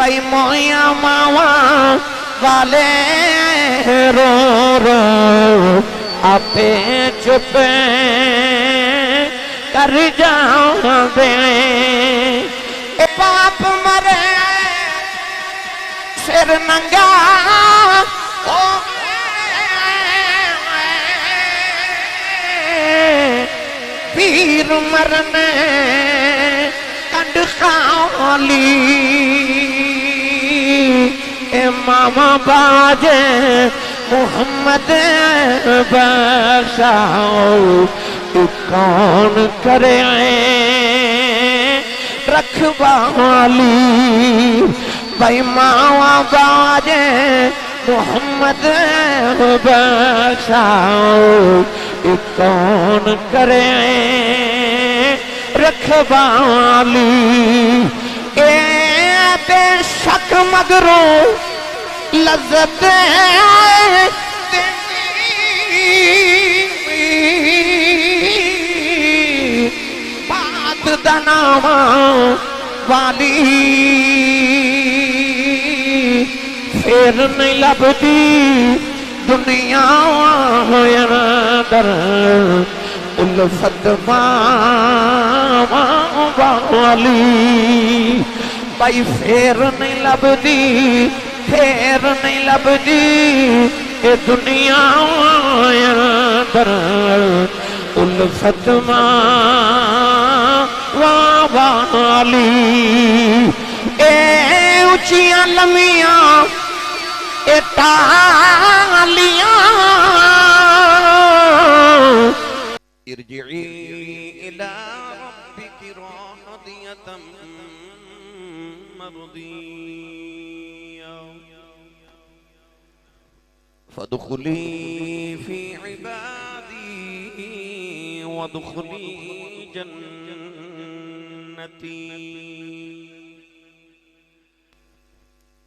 भाई मोया मावा वाले रो रो आपे चुप कर जावे बाप मरे सिर नंगा पीर मरने कंड खाली ए मामा बाजे मोहम्मद बख्शाओ तू कौन करे रखवाली भाई मावा बाजे मोहम्मद बख्शाओ तू कौन करे रखवाली ए बेशक मगरों लज़्ज़त बात दनावा वाली फिर नहीं लभदी दुनिया अंदर उल्फत वाली भाई फिर नहीं लभदी फिर नहीं लभदी ये दुनिया अंदर उल्फत वाली ए ऊंचियां लम्बियां ए तालियां इरजिई इला रब्बिकी रादियतम मर्दिया फदखुली फी इबादी वदखुली जन्नती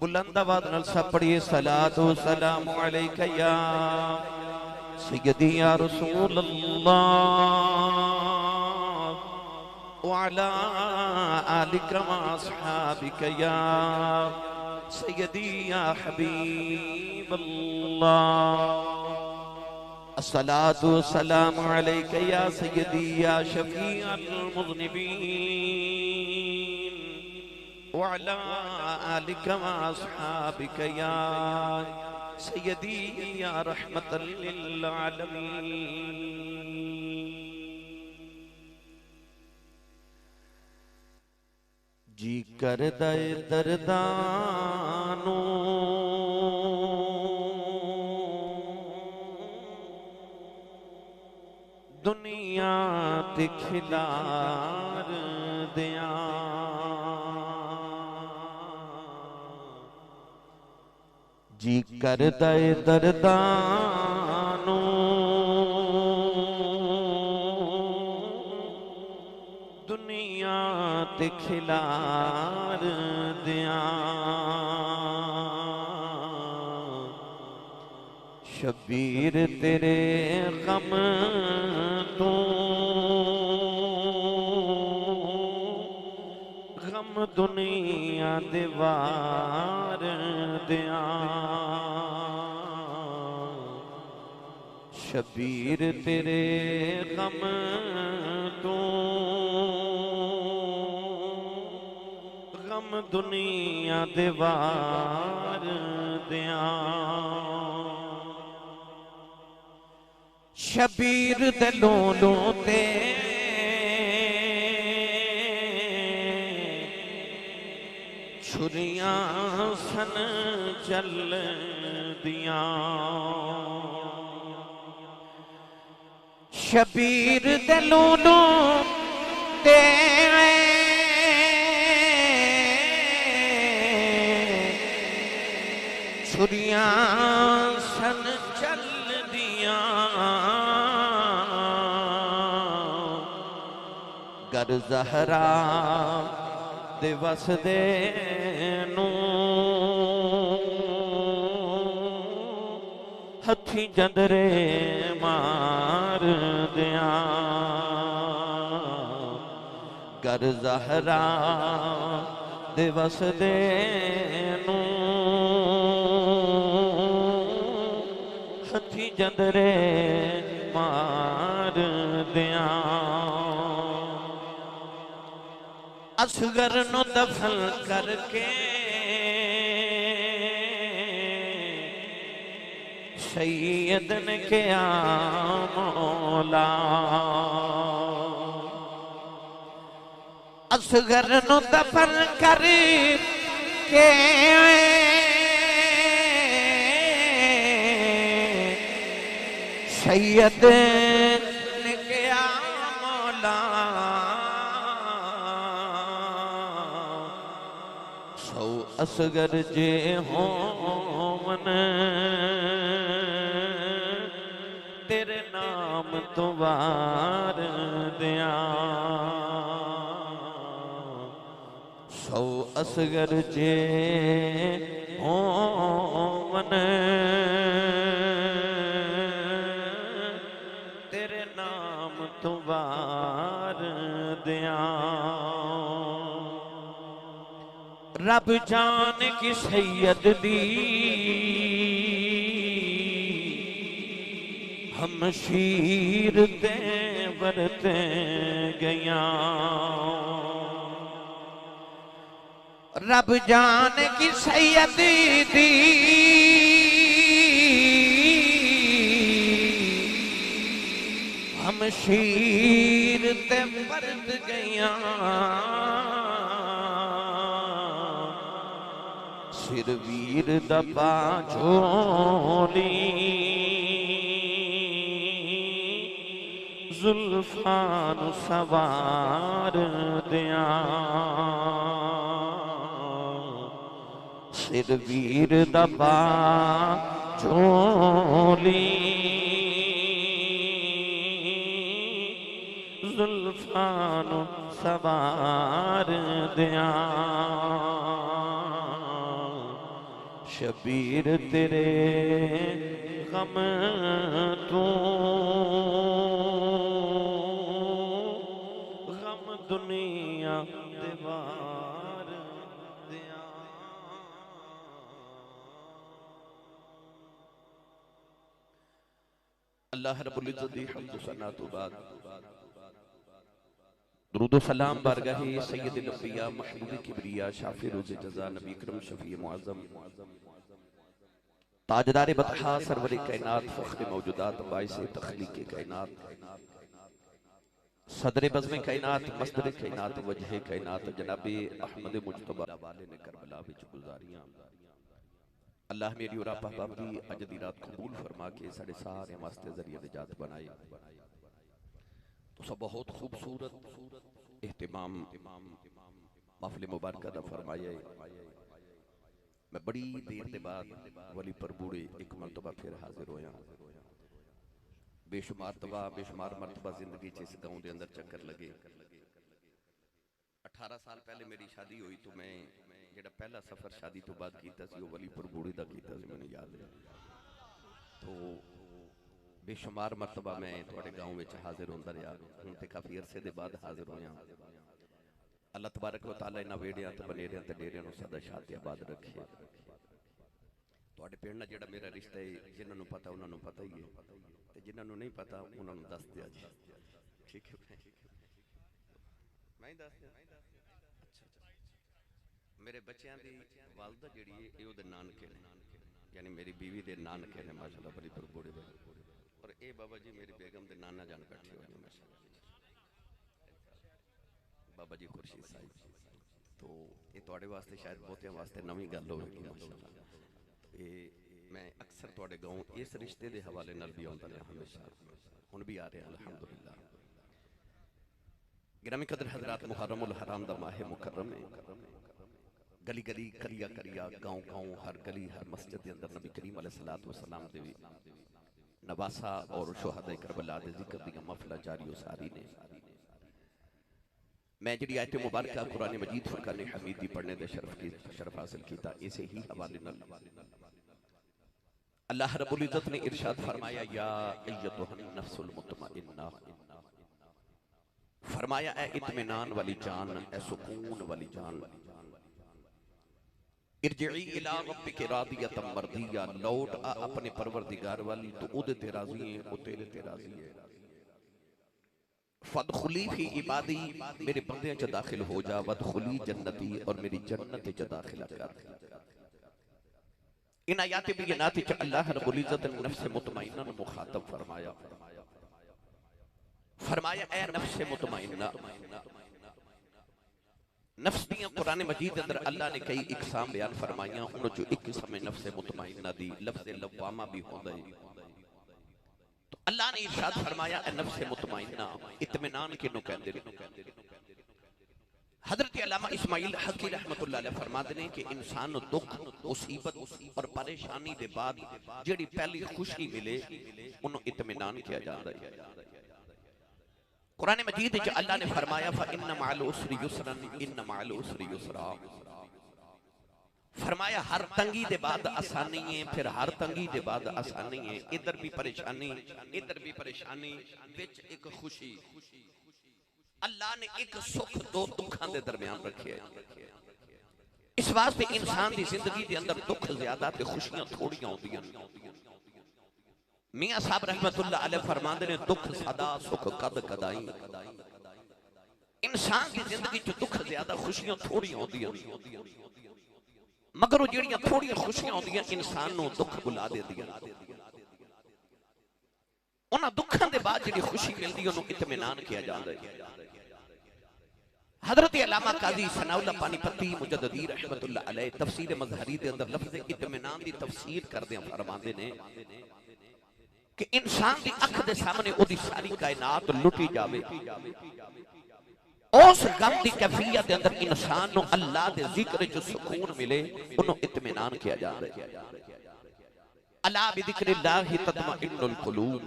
बुलंद आवाज़ नाल सब पढ़िए सलातो सलाम अलैका या सय्यदी या रसूल अल्लाह व अला आलिका व अस्हाबिका या सय्यदी या हबीब अल्लाह अस्सलातु सलाम अलैका या सय्यदी या शफीअल मुज़निबीन व अला आलिका व अस्हाबिका या सय्यदी या रहमतल लिल आलमीन। जी करदा ए दर्दानो दुनिया ते खिलार दिया जी करदा ए दर्दानो दुनिया ते खिलार दिया शबीर तेरे गम तो गम दुनिया दीवार दिया शबीर तेरे गम तो गम दुनिया दीवार दिया शबीर दे लोलो ते छुरियां सन चल दिया शबीर दे लूलू ते छुरियां सन चल दियां गर ज़हरा दे वसदे नू हथी जंदरे मार दिया गर ज़हरा दे वसदे नू हथी जंदरे मार दिया असगर नु दफन करके सैयद ने क्या मौला असगर नु दफन करके सैयद ने क्या मौला सौ असगर जे हो मन तेरे नाम तो वार दिया सौ असगर जे हो मन तेरे नाम तो वार दिया रब जान की सैयद दी हम शीर ते बरते गया रब जान की सैयद दी हम शीर ते बरत गया सिर वीर दबा झोली जुल्फान सवार दिया सिर वीर दबा झोली जुल्फान सवार दिया शबीर तेरे गम तू गम दुनिया दीवार दिया अल्लाह रब्बुल इज्जत दी हम्द सना तो बाद दुरूद सलाम बारगाहे सैयदुल अंबिया महबूब किबरिया शाफी रोज़े जज़ा नबी अकरम शफी मुअज़्ज़म ताजदार बतहा सरवर कायनात फख्र मौजूदात बाइस तख्लीक कायनात सदर बज़्म कायनात मस्दर कायनात वजह कायनात जनाबे अहमद मुज्तबा वाले ने करबला विच गुजारियां अल्लाह मेरी और आप बाबी अज दी रात कबूल फरमा के साडे सारे वास्ते जरिया निजात बनाए तो सब बहुत खूबसूरत एहतिमाम महफिल मुबारक दा फरमाया मैं बड़ी देर के बाद वली पर बूढ़े एक मरतबा फिर हाजिर होया बेशुमार मरतबा जिंदगी इस गाँव के अंदर चक्कर लगे 18 साल पहले मेरी शादी हुई तो मैं जेड़ा पहला सफर शादी तो बाद कीता सी वो वली पर बूढ़े दा कीता सी मैंने याद है तो बेशुमार मरतबा मैं थोड़े गाँव में हाजिर होंदा रहा हूँ तो काफ़ी अरसे के बाद हाजिर होया अल्लाह तबारक व तआला इन्हां वेड़ियां ते बनेरियां ते डेरियां नूं सदा शात आबाद रखे तुहाडे पिंड नाल जिहड़ा मेरा रिश्ता है जिन्हां नूं पता उन्हां नूं पता ही है ते जिन्हां नूं नहीं पता उन्हां नूं दस दिया जी ठीक है मैं ही दस दिया अच्छा मेरे बच्चों की वालदा जिहड़ी है ये उहदे नानके ने यानी मेरी बीवी दे नानके ने माशाअल्लाह बड़ी बड़े और ये बाबा जी मेरी बेगम दे नाना जान बैठे हुए हैं माशाअल्लाह बाबा जी खुर्शीद साहिब तो ये तुहाडे वास्ते शायद बहुतियां वास्ते नवीं गल होगी माशाअल्लाह ये मैं अक्सर तुहाडे गाँव इस रिश्ते के हवाले नाल भी आउंदा रहा, हमेशा हुण भी आ रहा अल्हम्दुलिल्लाह। गिरामी कदर हजरात, मुहर्रमुल हराम दा माह मुकर्रम है। गली गली करिया करिया गाँव गाँव हर गली हर मस्जिद के अंदर नबी करीम अलैहिस्सलातु वस्सलाम दे नवासा और शुहदा करबला दे जिक्र दी महफिल जारी सारी ने। मैं जी आयत मुबारक कुरान मजीद फुरकान हमीद दी पढ़ने दे शरफ हासिल किया। इसे ही हवाले नाल अल्लाह रब्बुल इज्जत ने इरशाद फरमाया, या अय्युहन नफ्सुल मुतमइन्ना, फरमाया ए इत्मीनान वाली जान, ए सुकून वाली जान, इरजिई इला रब्बिक रादियतम मर्दिया, लौट आ अपने परवरदिगार वाली, तो उदे ते राजी है, वो तेरे ते राजी है। फदखुली फी इबादी, मेरे बंदे च दाखिल हो जा, वदखुली जन्नती, और मेरी जन्नत च दाखिल कर। इन आयात बेयिनात च अल्लाह रब्बुल इज्जत ने नफ्स मुतमइन्ना को मुखातब फरमाया, फरमाया ए नफ्स मुतमइन्ना। नफ्स दियां कुरान मजीद अंदर अल्लाह ने कई इकसाम बयान फरमाइयां, उन्हों जो एक किस्म है नफ्स मुतमइन्ना दी लफ्ज़ लवामा भी होंदा है। तो अल्लाह ने इरशाद फरमाया ए नफ्स मुतमइन्ना, इत्मीनान किनु कहंदे ने। हजरत अल्लामा इस्माइल हकी रहमतुल्लाह अलैह फरमाते हैं कि इंसान दुख मुसीबत और परेशानी के बाद जिहड़ी पहली खुशी मिले उन्होंने इत्मीनान किया जाता है। कुरान मजीद में अल्लाह ने फरमाया फइन्न मअल उसरि युसरन इन्न मअल उसरि युसरा, फरमाया हर तंगी के बाद आसानी है, फिर हर तंगी के बाद आसानी है। इधर भी परेशानी इधर भी परेशानी, विच एक खुशी। अल्लाह ने एक सुख दो दुखों के दरमियान रखे है। इस वास्ते इंसान की जिंदगी के अंदर दुख ज्यादा ते खुशियां थोड़ियां होंदियां। मियां साहब रहमतुल्लाह अलैह फरमाते ने दुख सदा सुख कद कदाई। इंसान की जिंदगी च दुख ज्यादा खुशियां थोड़ियां होंदियां, मगर जिहड़ियां थोड़ियां खुशियां होंदियां इंसान नूं दुख बुला देंदियां। उन्हां दुखां दे बाद जिहड़ी खुशी मिलदी है उन्होंने इत्मीनान किया जाता है। हजरत अल्लामा काजी सनाउल्लाह पानीपती मुजद्दिदी रहमतुल्लाह अलैह तफसीर मज़हरी दे अंदर लफ्ज़ इत्मीनान दी तफसीर करदे फरमांदे ने कि इंसान दी अख दे सामने ओदी सारी कायनात लुटी जावे, उस गम दी कैफियत दे अंदर इंसान नूं अल्लाह दे जिक्र च सुकून मिले, उन्होंने इत्मीनान किया जाता है। अला बिज़िक्रिल्लाहि तत्मइन्नुल कुलूब,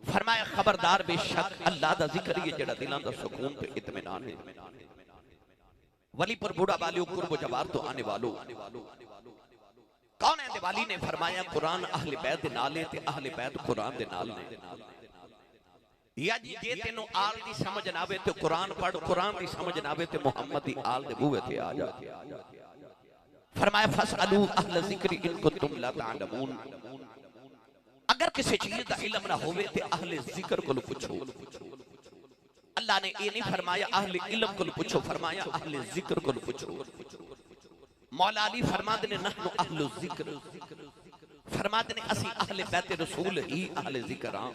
फरमाया खबरदार बेशक अल्लाह दा जिक्र ही जेड़ा दिलां दा सुकून ते इत्मीनान है। वलीपुर बूढ़ा वालियों कुर्ब जवार तो आने वालों, कौन है दिवाली ने फरमाया कुरान अहले बैत दे नाल है ते अहले बैत कुरान दे नाल ने। या जी जे तेनों आल दी समझ ना आवे ते कुरान पढ़, कुरान दी समझ ना आवे ते मुहम्मद दी आल दे बूहे ते आ जा। फरमाया फसअलू अहल ज़िक्र इन कुंतुम ला तअलमून, अगर किसी चीज का इल्म ना होवे ते अहले जिक्र को पूछो। अल्लाह ने ये नहीं फरमाया अहले इल्म को पूछो, फरमाया अहले जिक्र को पूछो। मौला अली फरमाते ने नहनु अहलु जिक्र, फरमाते ने असी अहले बैत रसूल ही अहले जिक्र हां।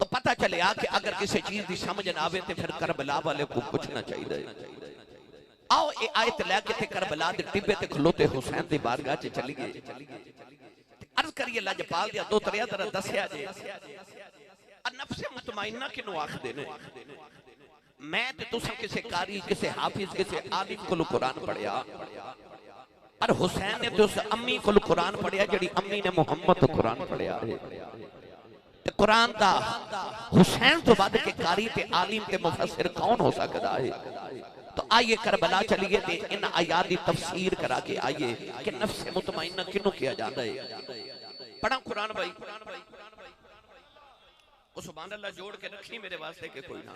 तो पता चलिया कि अगर किसी चीज की समझ ना आवे ते फिर करबला वाले को पूछना चाहिए। आओ ये आयत लेके ते करबला दे टिब्बे ते खलोते हुसैन दी बारगाह च चलिए, अर्ज करिए लजपाल दिया दो तरिया तरह दसिया जे नफ्स मुतमइन्ना किनु आखदे ने। मैं ते तुसां किसे कारी किसे हाफिज किसे आलिम कोल कुरान पढ़िया, और हुसैन ने तो उस अम्मी कोल कुरान पढ़िया जेड़ी अम्मी ने मुहम्मद तो कुरान पढ़िया है। ते कुरान दा हुसैन तो बाद के कारी ते आलिम ते मुफस्सिर कौन हो सकता है? तो आइए करबला चलिए ते इन आयात की तफसीर करा के आइए कि नफ्स मुतमइन्ना किनु किया जाता है। पढ़ा कुरान भाई, वो सुभान अल्लाह जोड़ के रखी मेरे वास्ते के कोई ना,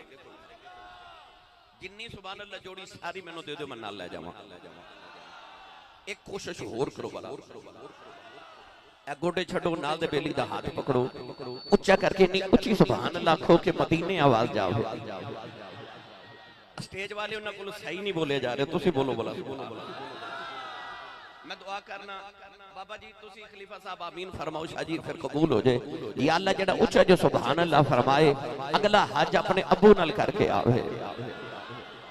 जिन्नी सुभान अल्लाह जोड़ी सारी मैनू दे दो, मैं नाल ले जावां। एक कोशिश होर करो वाला, ए गोडे छड्डो, नाल दे बेली दा हाथ पकड़ो, उच्चा करके नी उच्ची सुभान अल्लाह आखो कि मदीने आवाज जावे। स्टेज वाले उन्हां कोल सही नहीं बोले जा रहे, तुसी बोलो बोला। मैं दुआ करना बाबा जी तुसी खलीफा साहब आमीन फरमाओ, शाजी फिर कबूल हो जाए। या अल्लाह जेड़ा उच्चा जो सुभान अल्लाह फरमाए अगला हज अपने अबू नाल करके आवे।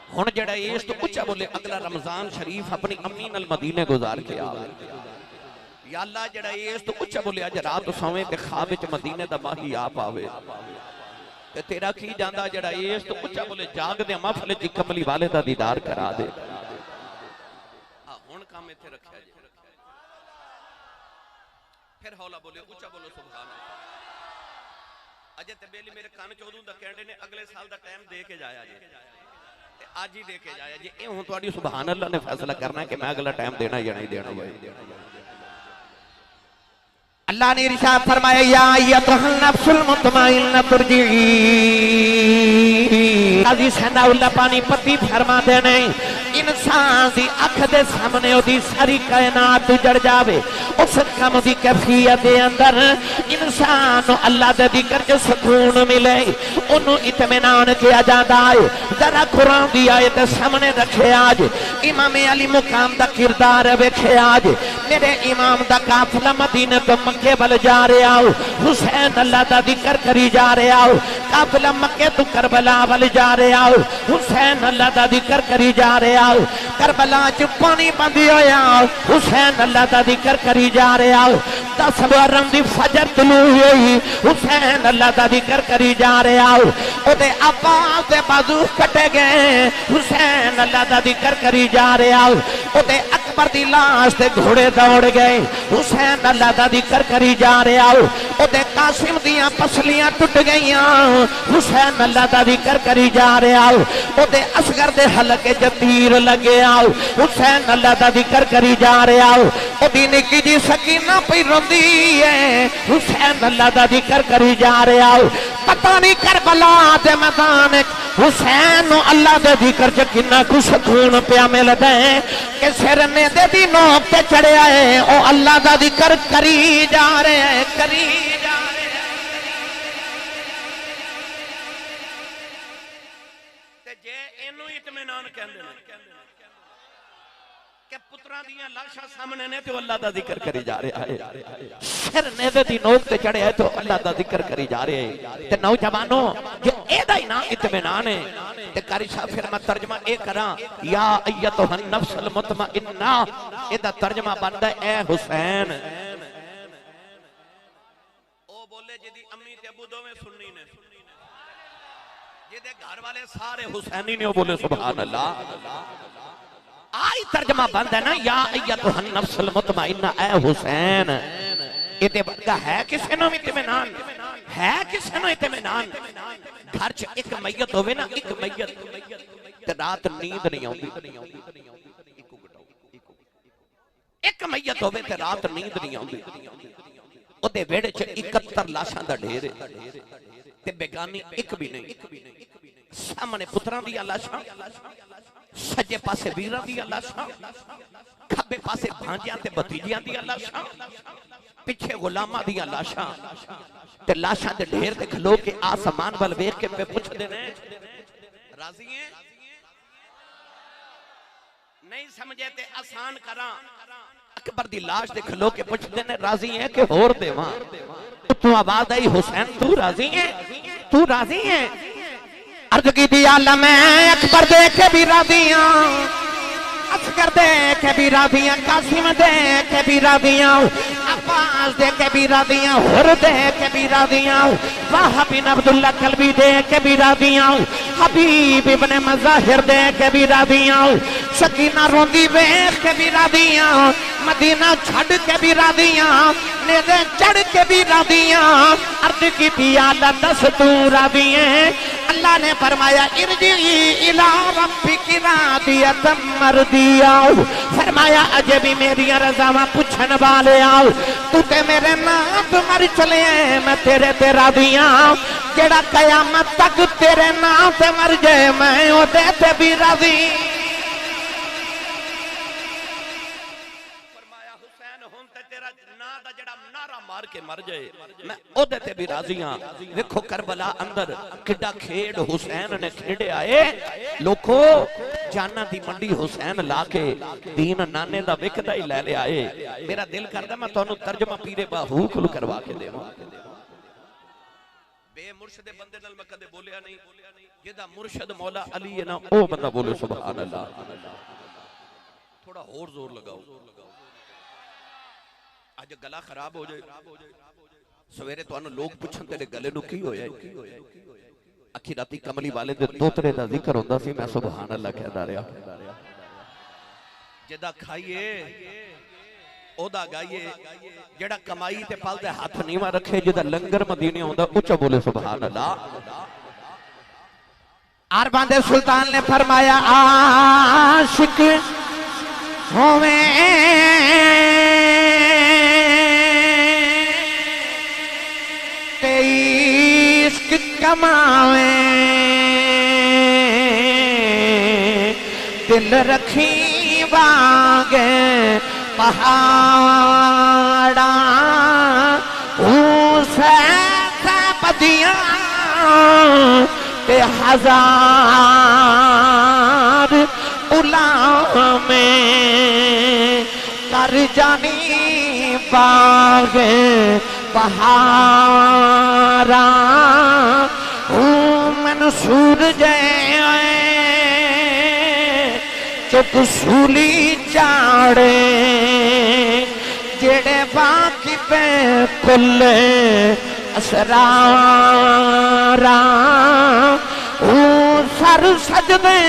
हुण जेड़ा इस तो उच्चा बोले अगला रमजान शरीफ अपनी अम्मी नाल मदीने गुजार के आवे। या अल्लाह जड़ा इस तो उच्चा बोले अज रात सोवे ते ख्वाब विच मदीने दा माही आप आवे ते तेरा की जांदा जड़ा इस तो उच्चा बोले जाग दे महफिल च कमली वाले दा दीदार करा दे। हुण काम इत्थे रखिया जी फिर हौला बोले उच्चा बोलो सुभान अल्लाह। अजे ते बेली मेरे कान चोदू दा कहंदे ने अगले साल दा टाइम दे के जाया जी आज ही दे के जाया जी। ए हुण तुहाडी सुभान अल्लाह ने फैसला करना है कि मैं अगला टाइम देना या नहीं देना। अल्लाह ने इरशाद फरमाया या अय्युहन नफ्सुल मुतमइन्ना तुरजी काजी सनाउल्लाह पानी पति फरमा देने इंसान दी अख दे सामने ओदी सारी कायनात उजड़ जावे उस कम दी कैफियत दे अंदर इंसान नु अल्लाह दे जिक्र च सुकून मिले ओनु इत्मीनान किया जाता है। जरा कुरान दी आयत सामने रखे आज इमाम अली मुकाम दा किरदार वेखे आज मेरे इमाम दा काफिला मदीने तो मक्के वल जा रहा हो हुसैन अल्लाह दा जिक्र करी जा रहा हो काफिला मक्के तो करबला वल जा रहा हो हुसैन अल्लाह दा जिक्र करी जा रहा हो करबला च पानी बंदी होया हुसैन अल्लाह दा जिक्र करी जा रहा हो 10 मुहर्रम दी फजर तुलू हुई हुसैन अल्लाह दा जिक्र करी जा रहा हो ओदे अब्बास दे बाजू कटे गए हुसैन अल्लाह दा जिक्र करी जा रहा हो ओदे अकबर दी लाश ते घोड़े दौड़ गए हुसैन अल्लाह दा जिक्र करी जा रहा हो ओदे कासिम दियां पसलियां टूट गईयां हुसैन अल्लाह दा जिक्र करी जा रहा हो ओदे असगर दे हलके च तीर लगे आओ हुसैन अल्लाह दा जिक्र करी जा रहा हो ओदी निक्की जी सकीना पई रोंदी है हुसैन अल्लाह दा जिक्र करी जा रहा हो। पता नहीं करबला दे मैदान हुसैन अल्लाह दे जिक्र च कितना कुछ सुकून पिया मिलदा है कि सिर नेदे दी नोक ते चढ़िया है ओ अल्लाह दा जिक्र करी जा रहे हैं करी जा रहे हैं। ते जे इनु इत्मीनान कहंदे ने कि पुत्रा दियां लाशां सामने ने तो अल्लाह दा जिक्र करी जा रहा है सिर नेदे दी नोक ते चढ़िया है तो अल्लाह दा जिक्र करी जा रहे हैं। ते नौजवानों जे एदा ही ना इत्मीनान है ते कारी साहब फिर मैं तर्जमा ए करा या अय्युहन नफ्सुल मुतमइन्ना एदा तर्जमा बनदा ए हुसैन ओ बोले जिदी अम्मी ते अबू दोवें सुन्नी ने जिदे घर वाले सारे हुसैनी ने ओ बोले सुभान अल्लाह। आई तर्जमा बंद है ना या अय्युहन नफ्सुल मुतमइन्ना ए हुसैन इते बंदा है किसे नो इत्मीनान है किसे नो इत्मीनान। घर च एक मैयत होवे ना एक मैयत ते रात नींद नहीं आउंदी एक मैयत होवे ते रात नींद नहीं आउंदी ओदे वेड़े च 71 लाशां दा ढेर है ते बेगानी एक भी नहीं सामने पुत्रां दी लाशां सज्जे पासे वीरां दी लाशां खब्बे पासे भांजियां ते भतीजियां दी लाशां पिछे गुलामां दी लाशां ते लाशां दे ढेर ते खलो के आसमान वल वेख के पे पुछदे ने राजी हैं नहीं समझे ते आसान करा अकबर दी लाश दे खलो के पुछदे ने राजी है कि होर देवां तू आवाज आई हुसैन तू राजी है तू राजी है अर्ज की दी आलम अकबर देख के भी राजी हां असगर देख के भी राजी हां कासिम देख के भी राजी हां अब्बास देख के भी राजी हां हुर देख के भी राजी हां वाहब बिन अब्दुल्लाह कल्बी देख के भी राजी हां हबीब इब्न मज़ाहिर देख के भी राजी हां सकीना रोंदी देख के भी राजी हां मदीना छड़ के भी राजी हां नेदे चढ़ के भी राजी हां अर्ज की थी आला दस तू राजी है। अल्लाह ने फरमाया इरजी इला रब्बिकी रादियतम मर्दिया फरमाया अजे भी मेरी रज़ावां पुछन वाले आओ तू ते मेरे नाम मर चले मैं तेरे ते राजी हां जेड़ा कयामत तक तेरे नाम ते मर जाए मैं ओदे ते भी राजी। मार के मर जाए मैं ओदे ते भी राजी हां। देखो करबला अंदर किड्डा खेड हुसैन ने खेड़े आए लोको जाना दी मंडी हुसैन लाके दीन नाने दा विकदा ही ले ले आए। मेरा दिल करदा मैं तुहानू तर्जमा पीरे बाहू कोल करवा के देवां बेमुर्शिद बंदे नाल मैं कदे बोलिया नहीं जेदा मुर्शिद मौला अली है ना ओ बंदा बोले सुभान अल्लाह। थोड़ा और जोर लगाओ अज गला खराब हो जाए सवेरे तुहानू लोग पुछन तेरे गले नू की होया अखी राती कमली वाले दे दोतरे दा जिक्र होंदा सी मैं सुभान अल्लाह कहदा रहा जिदा खाइए ओदा गाइए जेड़ा कमाई ते पल दे हाथ नीवा रखे जिदा लंगर मदीने आउंदा उच्चा बोले सुभान अल्लाह। अरबां दे सुल्तान ने फरमाया आशिक होवे ते इश्क कमावे दिल रखी वांगे पहाड़ा उसे बदिया ते हजार उलाम में कर जानी बागे पहाड़ा मंसूर जय चुप सूली चाड़े जेड़े बाकी पे कुल्ले असरारा सर सजदे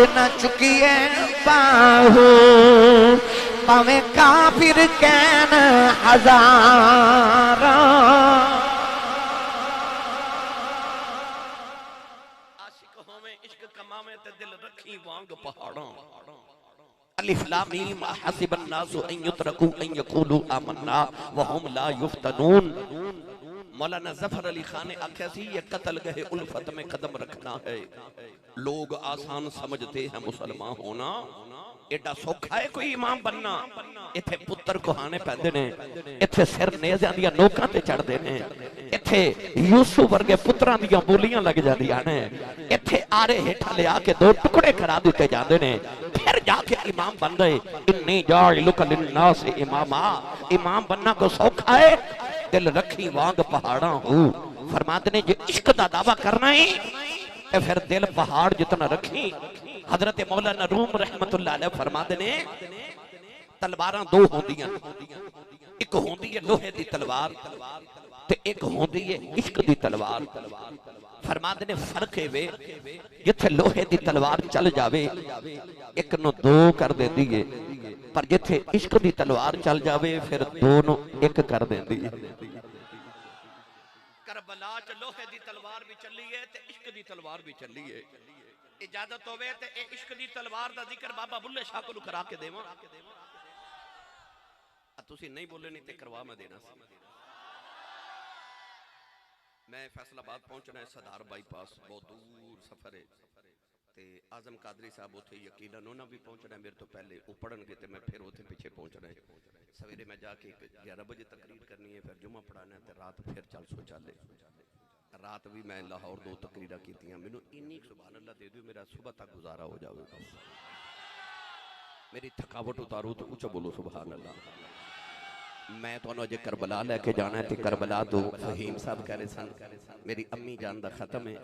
इना चुकिए बाहू पावे काफिर कैन हजारा अलिफ लाम मीम हसिबन नासु अन युतरकू अन यकूलू आमन्ना व हुम ला युफ्तनून। मौलाना जफर अली खान ने आख्या सी ये कत्ल गए उल्फत में कदम रखना है। लोग आसान समझते हैं मुसलमान होना एडा सौखा है कोई इमाम बनना। इथे पुत्र कुहाने पैंदे ने, इथे सिर नेज़ां दियां नोकां ते चढ़दे ने, इथे यूसुफ वर्गे पुत्रां दियां बोलियां लग जांदियां ने, इथे आरे हेठा ले आके दो टुकड़े करा दिते जांदे ने, फिर जाके इमाम बन गए। इन्नी जाइलुका लिन्नास इमामा, इमाम बनना को सौखा है? दिल रखी वांग पहाड़ा हो। फरमाते ने जो इश्क दा दावा करना है ते फिर दिल पहाड़ जितना रखी। हजरत मौलाना रूम रहमतुल्लाह अलैह फरमाते ने तलवारां दो होंदियां, एक होंदी है लोहे दी तलवार ते एक होंदी है इश्क दी तलवार। फरमाते ने फर्क है वे जिथे लोहे दी तलवार चल जावे एक नु दो कर देंदी है, पर जिथे इश्क दी तलवार चल जावे फिर दो नु एक कर देंदी है। करबला च लोहे दी तलवार भी चली है ते इश्क दी तलवार भी चली है। इजाजत होवे ते ए इश्क दी तलवार दा जिक्र बाबा बुल्ले शाह को करा के देवां। तुसी नहीं बोले नहीं ते करवा मैं देना सी। मैं फैसलाबाद पहुंचना है, सदार बाईपास बहुत दूर सफर है ते आजम कादरी साहब उथे यकीनन उन्हां भी पहुंचना है मेरे तो पहले। वो पढ़नगे ते मैं फिर उथे पीछे पहुंचना है। सवेरे मैं जाके 11 बजे तकरीर करनी है, फिर जुम्मा पढ़ाना है ते रात फिर चल सो चले। रात भी मैं लाहौर दो तकरीर कीतियां। मैनू इन्नी सुभान अल्लाह दे दो मेरा सुबह तक गुजारा हो जाए। मेरी थकावट उतारो तो उच्चा बोलो सुभान अल्लाह। मैं तो अजे करबला लैके जाना है ते करबला तो फहीम साहब कह रहे सन मेरी अम्मी जान दा खत्म है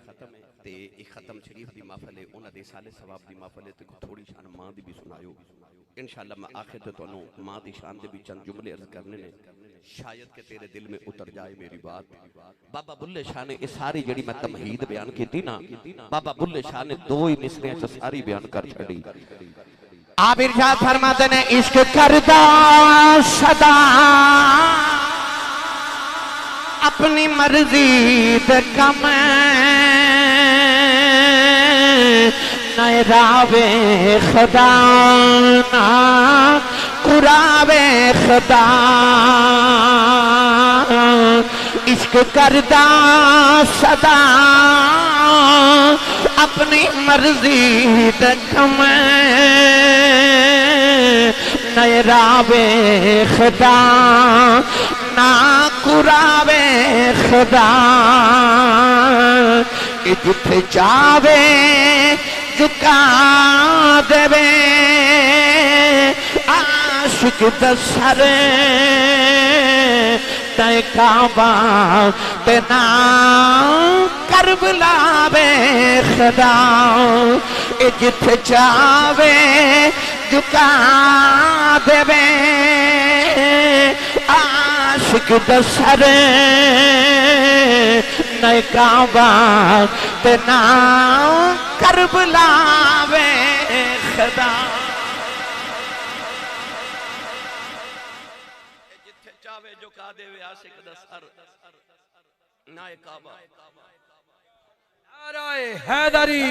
ते एक खत्म शरीफ दी महफिल है, उन्हां दे साले सवाब दी महफिल है ते थोड़ी शान मां दी भी सुनायो इंशाअल्लाह। मैं आखिर ते तुहानू मां दी शान दे भी चंद जुमले अर्ज करने ने, शायद के तेरे दिल में उतर जाए मेरी बात। बाबा बुल्ले शाह ने इस सारी जड़ी मैं तमहीद बयान की ना, बाबा बुल्ले शाह ने दो ही मिसरियां च सारी बयान कर छड़ी। आप इरशाद फरमाते ने इश्क करदा सदा अपनी मर्जी दे कम नए रावे खुदा ना कुरावे खुदा। इश्क करदा सदा अपनी मर्जी दे कम नए रावे खुदा ना कुरावे खुदा। जिथे जावे झुका देवे आशिक दसर तय काबा ते ना करबला वे खुदा। जिथे जावे झुका देवे आशिक दसर नए काबा ते ना करबला वे खुदा जिथे चावे झुका देवे आशिक दसर नए काबा नाराए हैदरी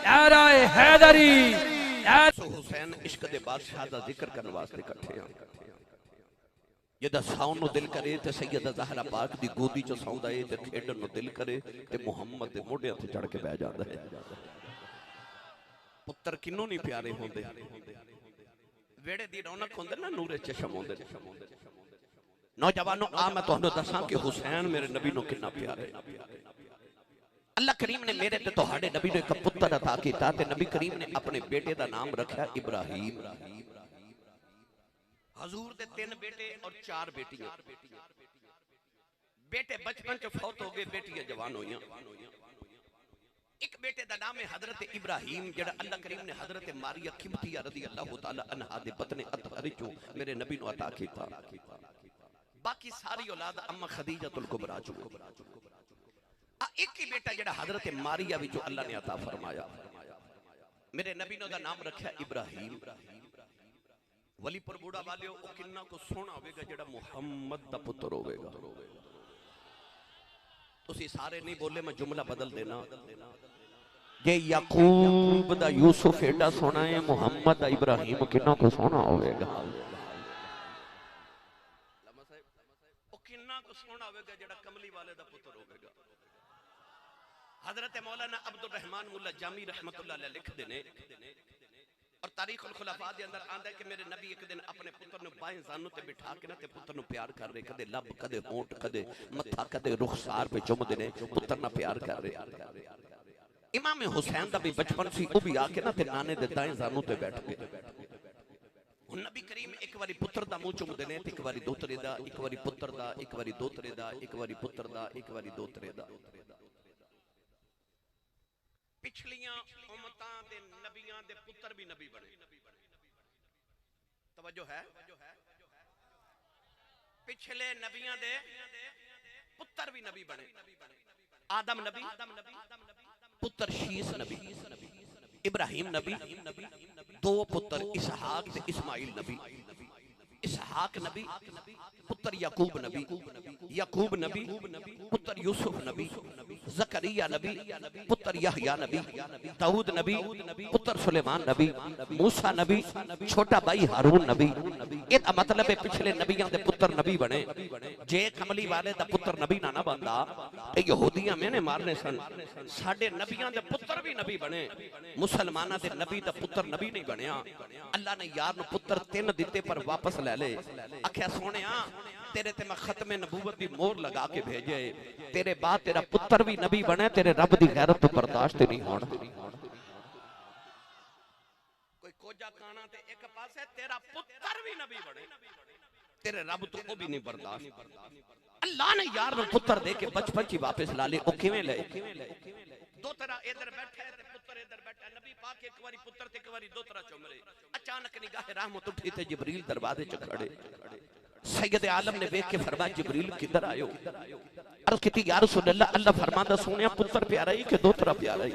नाराए हैदरी हुसैन इश्क दे बादशाह दा जिक्र करने वास्ते इकट्ठे हैं जेदा साउन नु दिल करे ते सैयदा ज़हरा पाक दी गोदी च सौंदा है ते खेडन नु दिल करे ते मुहम्मद दे मोढियां ते चढ़ के बैठ जांदा है पुत्र किन्नू नहीं प्यारे होंदे वेड़े दी रौनक होंदे ना नूरे चशम होंदे नौजवानों आ मैं तुहानू दसां कि हुसैन मेरे नबी नु कितना प्यारे अल्लाह करीम ने मेरे ते तुहाडे नबी नु एक पुत्र अता कीता ते नबी करीम ने अपने बेटे दा नाम रखा इब्राहिम हजूर दे 3 बेटे और 4 बेटियां बेटे बचपन च फौत हो गए बेटियां जवान होईयां एक बेटे दा नाम है हजरत इब्राहिम जेड़ा अल्लाह करीम ने हजरत मारिया किमतिया रज़ी अल्लाह तआला अन्हा दे बतने अतहर चो मेरे नबी नु अता कीता बाकी सारी औलाद अम्मा खदीजतुल कुबरा चो एक ही बेटा जेड़ा हजरत मारिया विचो अल्लाह ने अता फरमाया मेरे नबी नु दा नाम रखा इब्राहिम वलीपुर बूढ़ा वालियो ओ किन्ना को सोना होवेगा जेड़ा मुहम्मद दा पुत्र होवेगा तुसी सारे नहीं बोले मैं जुमला बदल देना जे याकूब दा यूसुफ एडा सोना है मुहम्मद दा इब्राहिम किन्ना को सोना होवेगा ओ किन्ना को सोना होवेगा जेड़ा कमली वाले दा पुत्र होवेगा हजरत मौलाना अब्दुल रहमान मुल्ला जामी रहमतुल्लाह अलैह लिख देने और तारीखुल खुलाफा दे अंदर आंदा है कि मेरे नबी एक दिन अपने पुत्र नु बाएं जानू ते बिठा के ना ते पुत्र नु प्यार कर रहे कदे लब कदे होंठ कदे मत्था कदे रुखसार पे चुमदे ने पुत्र ना प्यार कर रहे इमाम हुसैन दा भी बचपन सी ओ भी आके ना ते नाने दे दाएं जानू ते बैठ गए हुन नबी करीम एक बारी पुत्र दा मुंह चुमदे ने ते एक बारी दोतरे दा एक बारी पुत्र दा एक बारी दोतरे दा एक बारी पुत्र दा एक बारी दोतरे दा पिछलियां उम्मतां दे नबियां दे पुत्र भी नबी बने तवज्जो है पिछले नबियां दे पुत्र भी नबी बने आदम नबी पुत्र शीस नबी इब्राहिम नबी दो पुत्र इसहाक ते इस्माइल नबी इसहाक नबी पुत्र याकूब नबी याकूब नबी पुत्र यूसुफ नबी ज़करिया नबी पुत्र यहया नबी दाऊद नबी पुत्र सुलेमान नबी मूसा नबी छोटा भाई हारून नबी इसदा मतलब है पिछले नबियां दे पुत्र नबी बने जे कमली वाले दा पुत्र नबी ना ना बनदा ते यहूदियां मैंने मारने सन साडे नबियां दे पुत्र भी नबी बने मुसलमानां दे नबी दा पुत्र नबी नहीं बनया अल्लाह ने यार नु पुत्र 3 दिते पर वापस ले ले आख्या सोनिया तेरे ते मैं खत्मे नबूवत दी मोहर लगा के भेजे तेरे बाद तेरा पुत्र भी नबी बने तेरे रब दी गैरत तो बर्दाश्त नहीं होना कोई कोजा काना ते एक पासे तेरा पुत्र भी नबी बने तेरे रब तो वो भी नहीं बर्दाश्त अल्लाह ने यार नु पुत्र दे के बचपन ची वापस ला ले ओ किवें ले दो तरह इधर बैठे ते पुत्र इधर बैठा नबी पाक एक बारी पुत्र ते एक बारी दो तरह चुमरे अचानक निगाह रहमत उठी ते जिब्रील दरवाजे च खड़े सैयद आलम ने देख के फरमाया जिब्रील किधर आयो अर्ज की या रसूल अल्लाह अल्लाह फरमांदा सोनिया पुत्र प्यारा ही के दो तरह प्यारा ही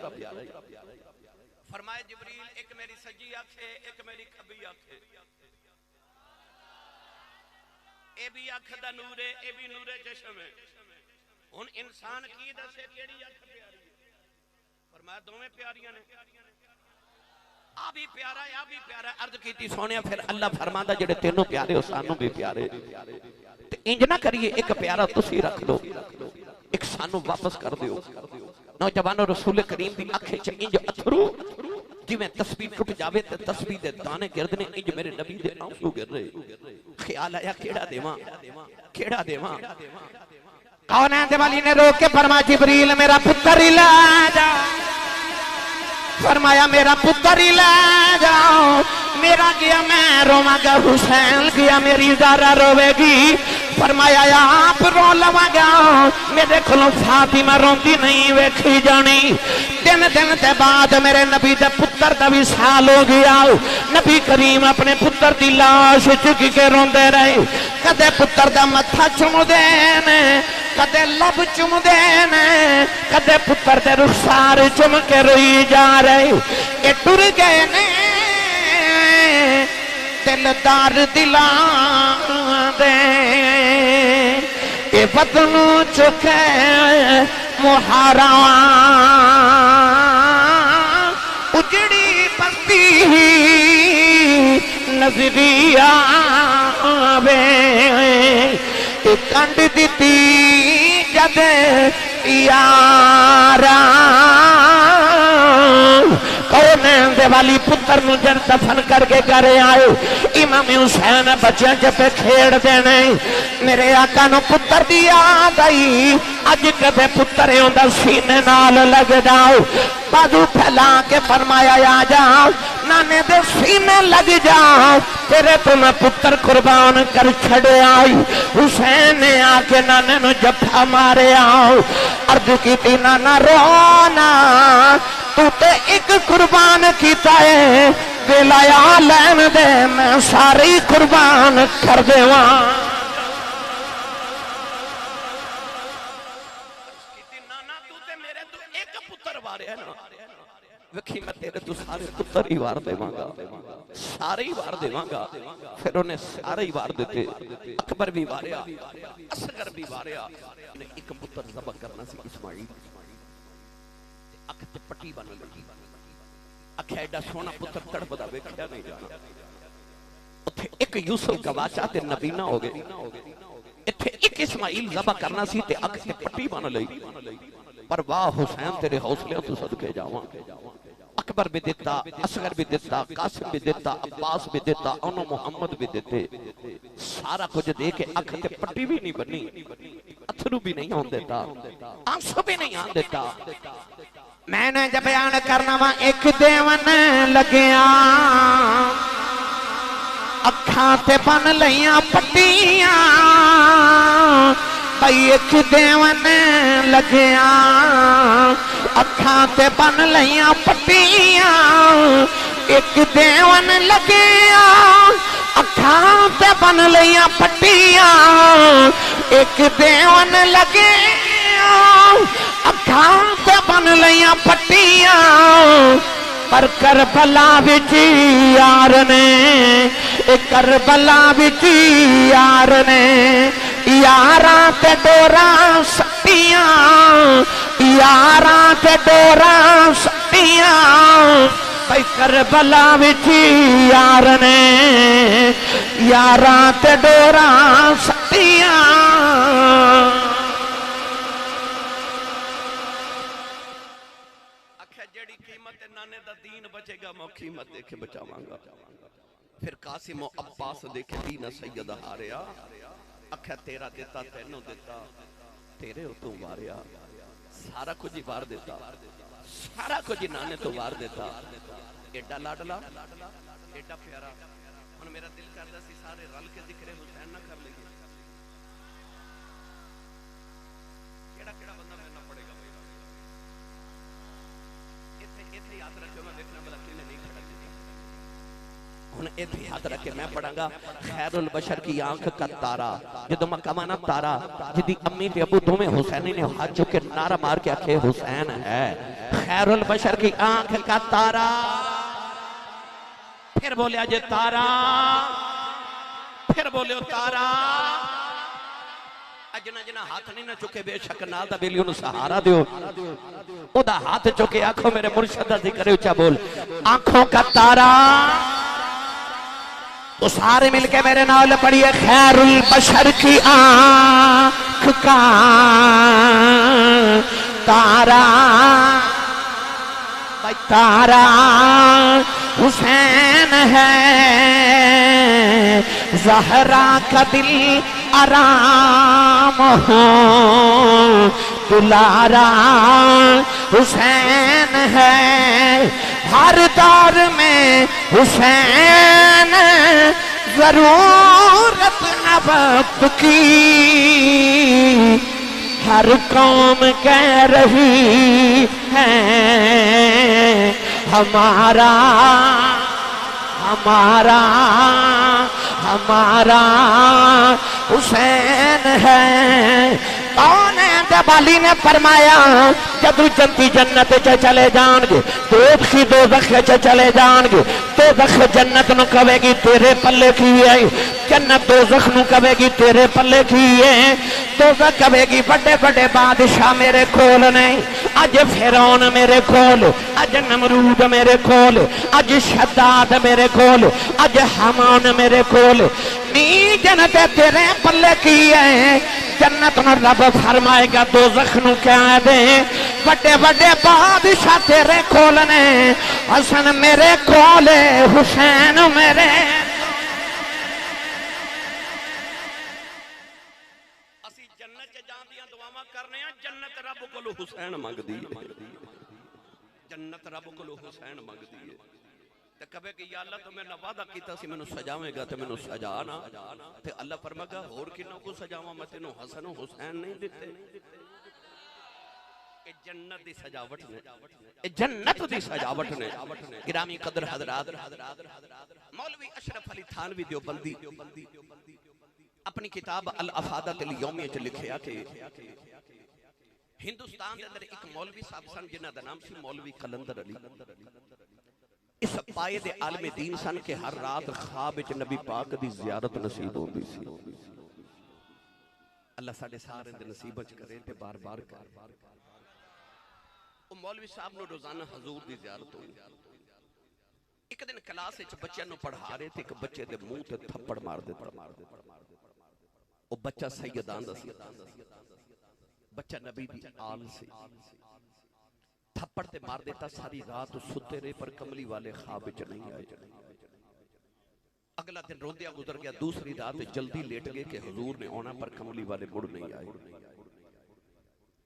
फरमाया जिब्रील एक मेरी सज्जी आंख है एक मेरी खब्बी आंख है ए भी आंख दा नूर है ए भी नूर है चश्म है हुन इंसान की दसे केड़ी आंख प्यारी है फरमाया दोवें प्यारियां ने आ भी प्यारा है आ भी प्यारा अर्ज कीती सोनिया फिर अल्लाह फरमांदा जेड़े तेनों प्यारे हो सानू भी प्यारे ते इंज ना करिए एक प्यारा तुसी रख लो एक सानू वापस कर दियो नौजवानों रसूल करीम दी अखे च इंज अथरू जिवें तस्बीह टूट जावे ते तस्बीह दे दाने गिरदने इंज मेरे नबी दे आंसू गिर रहे ख्याल आया केड़ा देवां कौन है दिवाली ने रोक के फरमा जिब्रील मेरा पुत्र ला जा फरमाया मेरा पुत्र ही ले जाओ, मेरा गया मैं रोवांगा, हुसैन गया मेरी ज़ारा रोवेगी। फरमाया आप रो लवांगा, मेरे को फातिमा रोंदी नहीं वेखी जानी। दिन दिन के बाद मेरे नबी दे पुत्र का भी साल हो गया। नबी करीम अपने पुत्र की लाश चुक के रोंदे रहे। कदे पुत्र का मत्था चुमदे ने, कदे लब चुमदे ने, कदे पुत्र के रुखसार चुम के रोई जा रहे। ये टुर गए ने दिलदार दिला दे, ये वतन चुके मुहारा उजड़ी बस्ती नजरिया वे, कंड दी जद यारा कौन वाली पुत्र नु जन दफन करके घर आए। इमाम हुसैन बच्चों पे खेड़ देने, मेरे आका नु पुत्र दी याद आई। अज कदे पुत्र होंदा सीने नाल लग जाओ, बाजू फैला के फरमाया आ जाओ, नाने दे सीने लग जाओ, तेरे तो मैं पुत्र कुर्बान कर छड़े आई। हुसैन ने आके नाने नु जफा मारे आओ, अर्ज की नाना रोना, तू ते एक कुर्बान किया है, दिलाया लैन दे मैं सारी कुर्बान कर देवा। वेखी मैं तेरे तो सारे पुत्र ही वार देवांगा, सारे ही वार देवांगा। फिर उन्हें सारे ही वार देते। अकबर भी वारिया, असगर भी वारिया। एक पुत्र ज़बह करना सी इस्माइल, अख ते पट्टी बन लगी। आख्या एडा सोना पुत्र तड़पदा वेखिया नहीं जाना। उत्थे एक यूसुफ का वाचा ते नबीना हो गए, इत्थे एक इस्माइल ज़बह करना सी ते अख ते पट्टी बन लई। पर वाह हुसैन तेरे हौसले तो सदके जावां। अकबर भी देता, असगर भी देता, कासिम भी देता, अब्बास भी देता, उन्हों मोहम्मद भी देते। सारा कुछ दे के अख ते पट्टी भी नहीं बनी, अथरू भी नहीं आन देता, आंसू भी नहीं आन देता। मैंने जब बयान करना वा एक देवन लगिया, अखां ते बन लईयां पट्टियां, भाई एक देवन लगिया, अखां ते बन लईयां पट्टियां, एक देवन लगिया, अखां ते बन लईयां पट्टियां, एक देवन लगिया, अखां ते बन लईयां पट्टियां। पर करबला विच यार ने, करबला विच यार ने, यारां ते डोरां सट्टियां, यारां ते डोरां सट्टियां, भाई करबला विच यार ने, यारां ते डोरां सट्टियां। नाने दा दीन बचेगा, मैं कीमत देखे बचावांगा। फिर कासिम अब्बास देखे दीन सैयद हारिया, आख्या तेरा देता तेनों देता, तेरे तो वारिया। सारा कुछ ही वार देता, सारा कुछ ही नाने तो वार देता। एडा लाडला, एडा प्यारा। हुण मेरा दिल करदा सी सारे रल के जिक्र हुसैन ना कर लईए। केड़ा केड़ा बंदा मेरे पड़ेगा भाई, इथे याद रखियो, मैं देखना भला किने नहीं खड़ा किया। हुण इथे याद रखे मैं पढ़ांगा खैरुल बशर की आंख का तारा। जदों मैं कमाना तारा जिदी अम्मी ते अबू दोवें हुसैनी ने हाथ चुक के नारा मार के आखे हुसैन है। खैरुल बशर की आंख का तारा। फिर बोलिया जे तारा, फिर बोलियो तारा। जना जना हाथ नहीं ना चुके बेशक नाल दा बेली उन्हें सहारा दियो। ओदा हाथ चुके आंखों मेरे मुर्शिद दा जिक्र उच्चा बोल। आंखों का तारा। तो सारे मिलके मेरे नाल पढ़िए खैरुल बशर की आंख का तारा। भाई तारा हुसैन है, ज़हरा का दिल आराम हो, दुलारा हुसैन है, हर दौर में हुसैन जरूरत है वक्त की, हर कौम कह रही है हमारा हमारा हमारा हुसैन है। कौन है? दबाली ने फरमाया जदू जंती जन्नत च चले जाएंगे, दोखी दोज़ख च चले जाएंगे, दोज़ख जन्नत नु कहेगी तेरे पल्ले की है, जन्नत दोज़ख नु कहेगी तेरे पल्ले की है। दोज़ख कहेगी बड़े बड़े बादशाह मेरे कोल नहीं, अज फिरौन मेरे कोल, अज नमरूद मेरे कोल, अज शद्दाद मेरे कोल, अज हमान मेरे कोल, नी जन्नत तेरे पल्ले की है। जन्नत में रब फरमाएगा दोज़ख नु कह दे बड़े बड़े बादशाह तेरे कोल ने, हसन मेरे कोल, हुसैन मेरे। असी जन्नत च जान दियां दुआवां करने आ, जन्नत रब कोलों हुसैन मंगदी है, जन्नत रब कोलों हुसैन मंगदी है। ते कहे कि या अल्लाह तो मैंने वादा किया सी मैनू सजावेगा ते मैनू सजा ना, ते अल्लाह फरमाएगा होर किन्ना को सजावां, मैं तेनू हसन हुसैन नहीं दिते। ए जन्नत दी सजावट ने, ए जन्नत दी सजावट ने। गिरामी कदर हजरात, मौलवी अशरफ अली थानवी देवबंदी अपनी किताब अल अफादत अल यौमिया च लिखिया कि हिंदुस्तान के अंदर एक मौलवी साहब सन जिन्हां दा नाम सी मौलवी कलंदर अली। इस पाए दे आलमे दीन सन के हर रात ख्वाब विच नबी पाक दी ज़ियारत नसीब होंदी सी। अल्लाह साडे सारे दे नसीब च करे ते बार बार कर। ओ मौलवी साहब नु रोजाना हजूर दी ज़ियारत होई। एक दिन क्लास विच बच्चों नु पढ़ा रहे थे, एक बच्चे दे मुंह ते थप्पड़ मार दिता। ओ बच्चा सैयदान दा सी, बच्चा नबी दी आल सी। थप्पड़ ते मार देता, सारी रात सुते रहे पर कमली वाले ख्वाब विच नहीं आए। अगला दिन रोंदिया गुजर गया, दूसरी रात जल्दी लेट गए कि हुजूर ने आना पर कमली वाले मुड़ नहीं आए।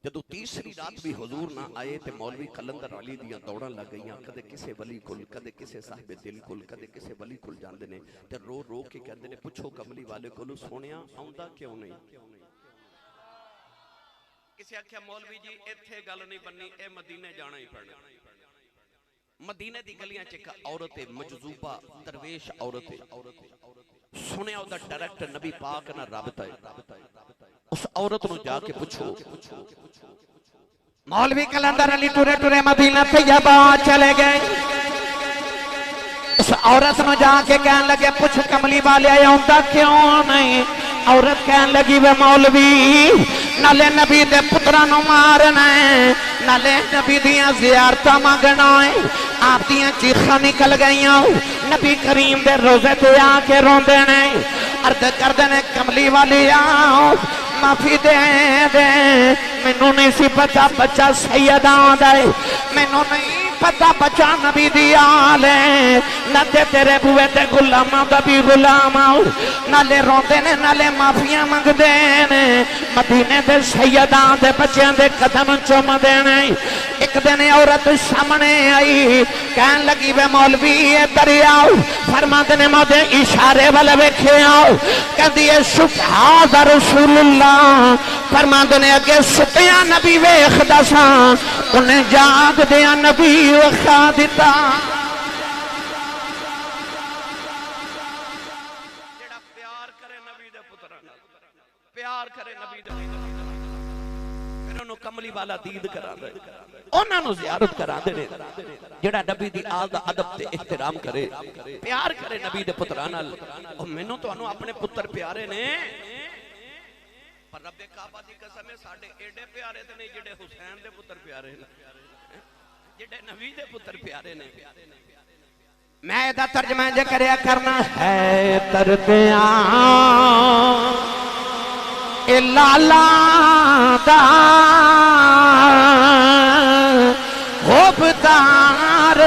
जदों तीसरी रात भी हुजूर ना आए तो मौलवी कलंदर अली दियां दौड़ां लग गईयां, कदे किसे वली कुल, कदे किसे साहिबे दिल कुल, कदे किसे वली कुल जांदे ने ते रो रो के कहंदे ने पुछो कमली वाले कोलों सोनिया आउंदा क्यों नहीं। किसी आख्या मौलवी जी इत्थे गल नहीं बननी, ए मदीने जाना ही पैना। मदीने दी गलियां च एक औरत है, मजजूबा दरवेश औरत है, सुनिया उदा डायरेक्ट नबी पाक ना राबता है। उस औरत नु जाके पूछो। मौलवी कलंदर अली टुरे टुरे मदीना तैयबा चले गए। उस औरत नु जाके कहने लगे पूछ कमली वाले आउंदा क्यों नहीं। औरत कहने लगी वे मौलवी नाले नबी दे पुत्रा नु मारना है, नाले नबी दियां ज़ियारतां मंगना है। आप दियां चीखां निकल गईयां, नबी करीम दे रोजे ते आके रोंदे ने, अर्ज करदे ने कमली वाली आओ माफी दे दे, मैनू नहीं सी पता बच्चा सैयदा दा है, मैनू नहीं पता बच्चा नबी दी आल है। न ते तेरे बुए ते गुलामां दा भी गुलाम आओ, नाले रोंदे ने नाले माफियां मंगदे ने, मदीने दे सैयदां दे बच्चों दे कदम चुमदे ने। एक दिन औरत सामने आई, कहन लगी वे मौलवी इधर आओ, फरमाते ने मैं इशारे वाले वेखे आओ, कहती है सुभान रसूलुल्लाह, फरमाते ने अगे सुतिया नबी वेखदा सा, उन्हें जागदिया नबी वखा दिता। जेड़ा प्यार करे नबी दे पुत्रा नाल, प्यार करे नबी दे पुत्रा नाल, फिर उन्होंने कमली वाला दीद करा दे, उन्होंने ज़ियारत करा दे। जेड़ा नबी दी आल दा अदब ते एहतराम करे, प्यार करे नबी दे पुत्रा नाल। ओ मैनू तुहानू अपने पुत्र प्यारे ने, पर रब्बे काबा दी कसम है साडे एडे प्यारे ते नहीं जेडे हुसैन दे पुत्र प्यारे ने, जेडे नबी दे पुत्र प्यारे ने। मैं इहदा तर्जमा जे करया करना है तरदियां ए लाला दा होबदार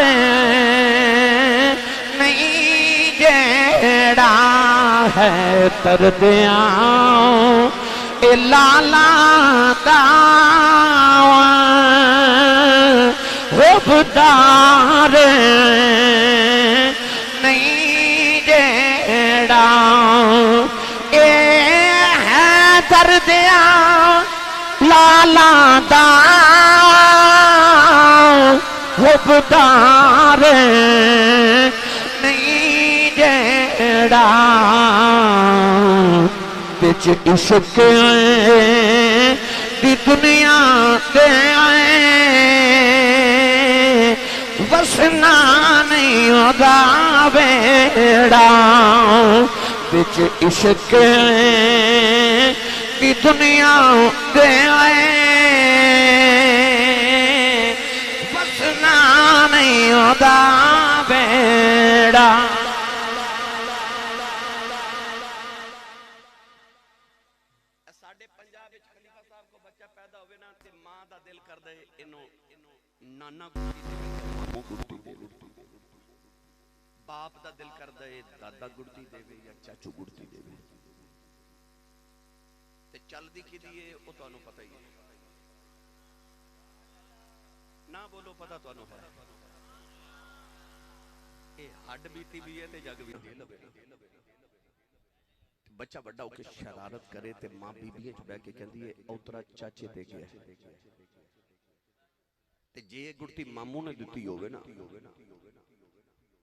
नहीं जेड़ा है तरदियां ए लाला दा होबदार नहीं जेड़ा ए है दर्दिया लाला दा हुबदार नहीं जेड़ा बिच इश्क दी दुनिया ते वसना नहीं होगा बेड़ा बिच इश्क की दुनिया दे वसना नहीं होगा बेड़ा। साडे पंजाब विच खलीफा साहब को बच्चा पैदा होवे ना ते मां दा दिल करदा है इनो नाना गुरती देवे मामू गुरती देवे, बाप दा दिल करदा है दादा गुरती देवे या चाचू गुरती देवे। ते चलदी की दिए ओ तुहानू पता ही है ना, बोलो पता तुहानू है। ए हड्ड बीती भी है ते जग भी है। बच्चा बड़ा होके शरारत करे ते मां बीबियां च बह के कहंदी है औतरा चाचे ते गया ते जे गुरती मामू ने दिती होवे ना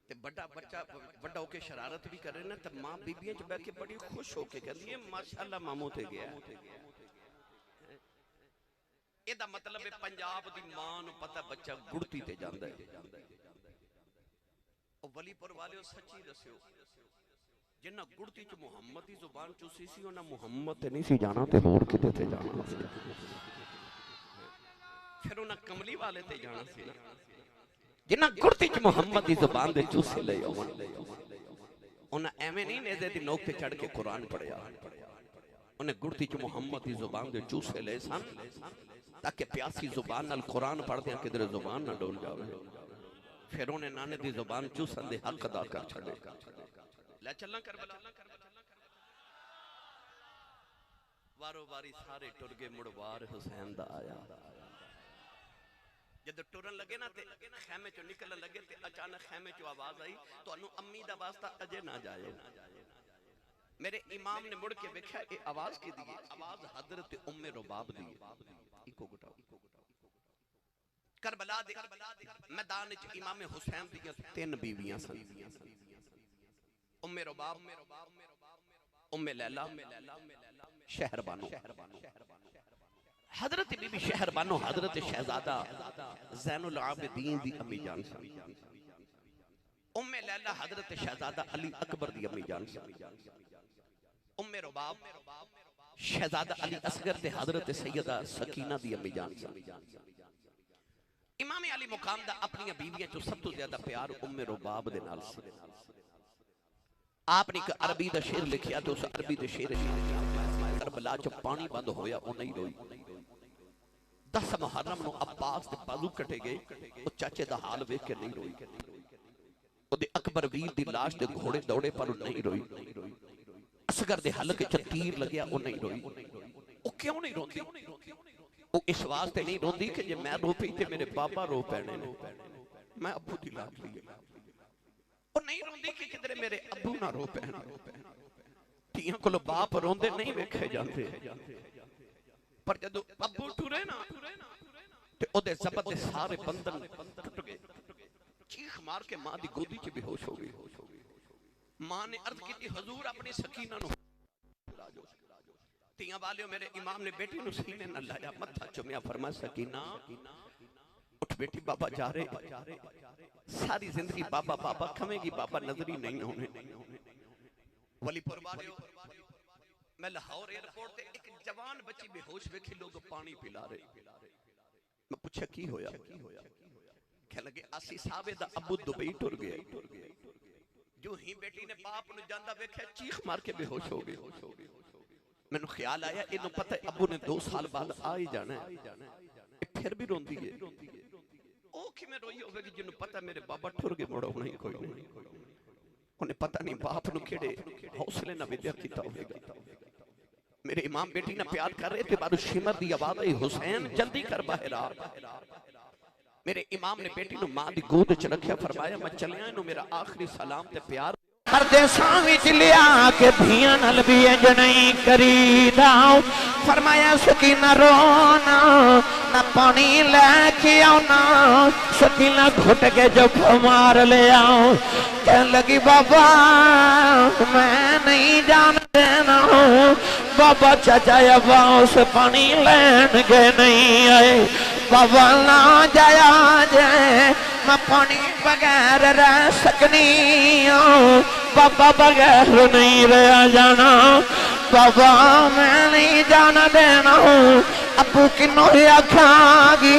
ते बड़ा बच्चा बड़ा होके शरारत भी करे ना ते मां बीबियां च बह के बड़ी खुश होके कहंदी है माशाअल्लाह मामू ते गया। एदा मतलब है पंजाब दी मां नु पता बच्चा गुरती ते जांदा है। ओ वलीपुर वाले सच्ची दस्यो जिन्ना गुरती च मुहम्मद की जुबान चूसी सी उन्हें मुहम्मद ते नहीं सी जाना ते होर किते ते जाना सी। फिर उन्हें कमली वाले ते जाना सी ना, जिन्ना गुरती च मुहम्मद की जुबान दे चूसे ले उन्हें एवें नहीं नेज़े दी नोक ते चढ़ के कुरान पढ़िया, उन्हें गुरती च मुहम्मद की जुबान दे चूसे ले सन ताकि प्यासी जुबान नाल कुरान पढ़दे किधरे जुबान ना डोल जावे। फिर उन्हें नाने दी जुबान चूसन दे हक अदा कर छड़े। ले चलना करबला वारो वारी सारे टुर गए मुड़वार हुसैन दा आया। जब टुरन लगे ना ते खैमे चो निकलन लगे ते अचानक खैमे चो आवाज आई तुहानू अम्मी दा वास्ता अजे ना जाए। मेरे इमाम ने मुड़ के देखा ये आवाज की दी, आवाज हजरत उम्मे रुबाब दी। इको गुटाओ करबला दे मैदान च इमाम हुसैन दी तीन बीवियां सन, उम्मे रुबाब, उम्मे लैला, शहरबानो। हजरत बीबी शहरबानो हजरत शहजादा ज़ैनुल आबिदीन दी अम्मी जान सन। उम्मे लैला हजरत शहजादा अली अकबर दी अम्मी जान सन। उम्मे रुबाब शहजादा अली असगर ते हजरत सैयदा सकीना दी अम्मी जान सन। इमाम अली मुकाम दा अपनी बीवियां चो सब तो ज्यादा प्यार उम्मे रुबाब दे नाल सी। आपने एक अरबी दा शेर लिखिया तो उस अरबी दे शेर करबला च पानी बंद होया ओ नहीं रोई। 10 मुहर्रम नु अब्बास दे बाजू कटे गए ओ चाचे दा हाल वेख के नहीं रोई। ओदे अकबर वीर दी लाश दे घोड़े दौड़े पर नहीं रोई। असगर दे हलके च तीर लगया ओ नहीं रोई। ओ क्यों नहीं रोंदी? ओ इस वास्ते नहीं रोंदी कि जे मैं रो पई ते मेरे बाबा रो पैने ने, मैं अब्बू दी लाडली है। ओ नहीं रोंदी कि किधरे मेरे अब्बू ना रो पैन। धीआं कोल बाप रोंदे नहीं वेखे जांदे, पर जदों अब्बू टुरे ना ते ओदे ज़बत दे सारे बंधन टुट गए। चीख मार के मां दी गोदी च बेहोश हो गई। मां ने अर्ज की हुजूर अपनी सकीना नु तियां वालियो मेरे इमाम ने बेटी नु सीने न लाया, मत्था चुमिया, फरमाया सकीना उठ बेटी बाबा जा रहे। सारी जिंदगी बाबा बाबा खवेगी, बाबा नजरी नहीं होने। वलीपुर वालियो मैं लाहौर एयरपोर्ट ते एक जवान बच्ची बेहोश वेखी लोग पानी पिला रहे। मैं पूछा की होया? कह लगे आसी साहबे दा अब्बू दुबई टुर गया। जो ही बेटी ने बाप नु जांदा वेख्या चीख मार के बेहोश हो गई। मैनू ख्याल आया इन्हू पता है अब्बू ने 2 साल बाद आ ही जाना है, फिर भी रोंदी है। ओ किवें रोई होवेगी जिन्नू पता मेरे बाबा टुर गए, मुड़ होना ही कोई नहीं। उन्हें पता नहीं बाप नु केड़े हौसले ना विद्या कीता होवेगा। मेरे इमाम बेटी ना प्यार कर रहे थे, बारू शिमर दी आवाज आई हुसैन जल्दी कर बाहर आ। मेरे इमाम ने बेटी नु मां दी गोद च रखिया, फरमाया मैं चलिया इनु मेरा आखिरी सलाम ते प्यार परदेसां विच लिया के धियां नाल भी इंज नहीं करीदा। फरमाया सकीना रोना ना पानी लेके आना, सकीना घुट के जब मार ले आओ। कहने लगी बाबा मैं नहीं जान देना। बाबा चाचा अब्बा उस पानी लैन के नहीं आए। बाबा ना जाया जाए मैं पानी बगैर रह सकनी हूँ, बाबा बगैर नहीं रहा जाना। बाबा मैं नहीं जाना देना। अबू किन्नों आखागी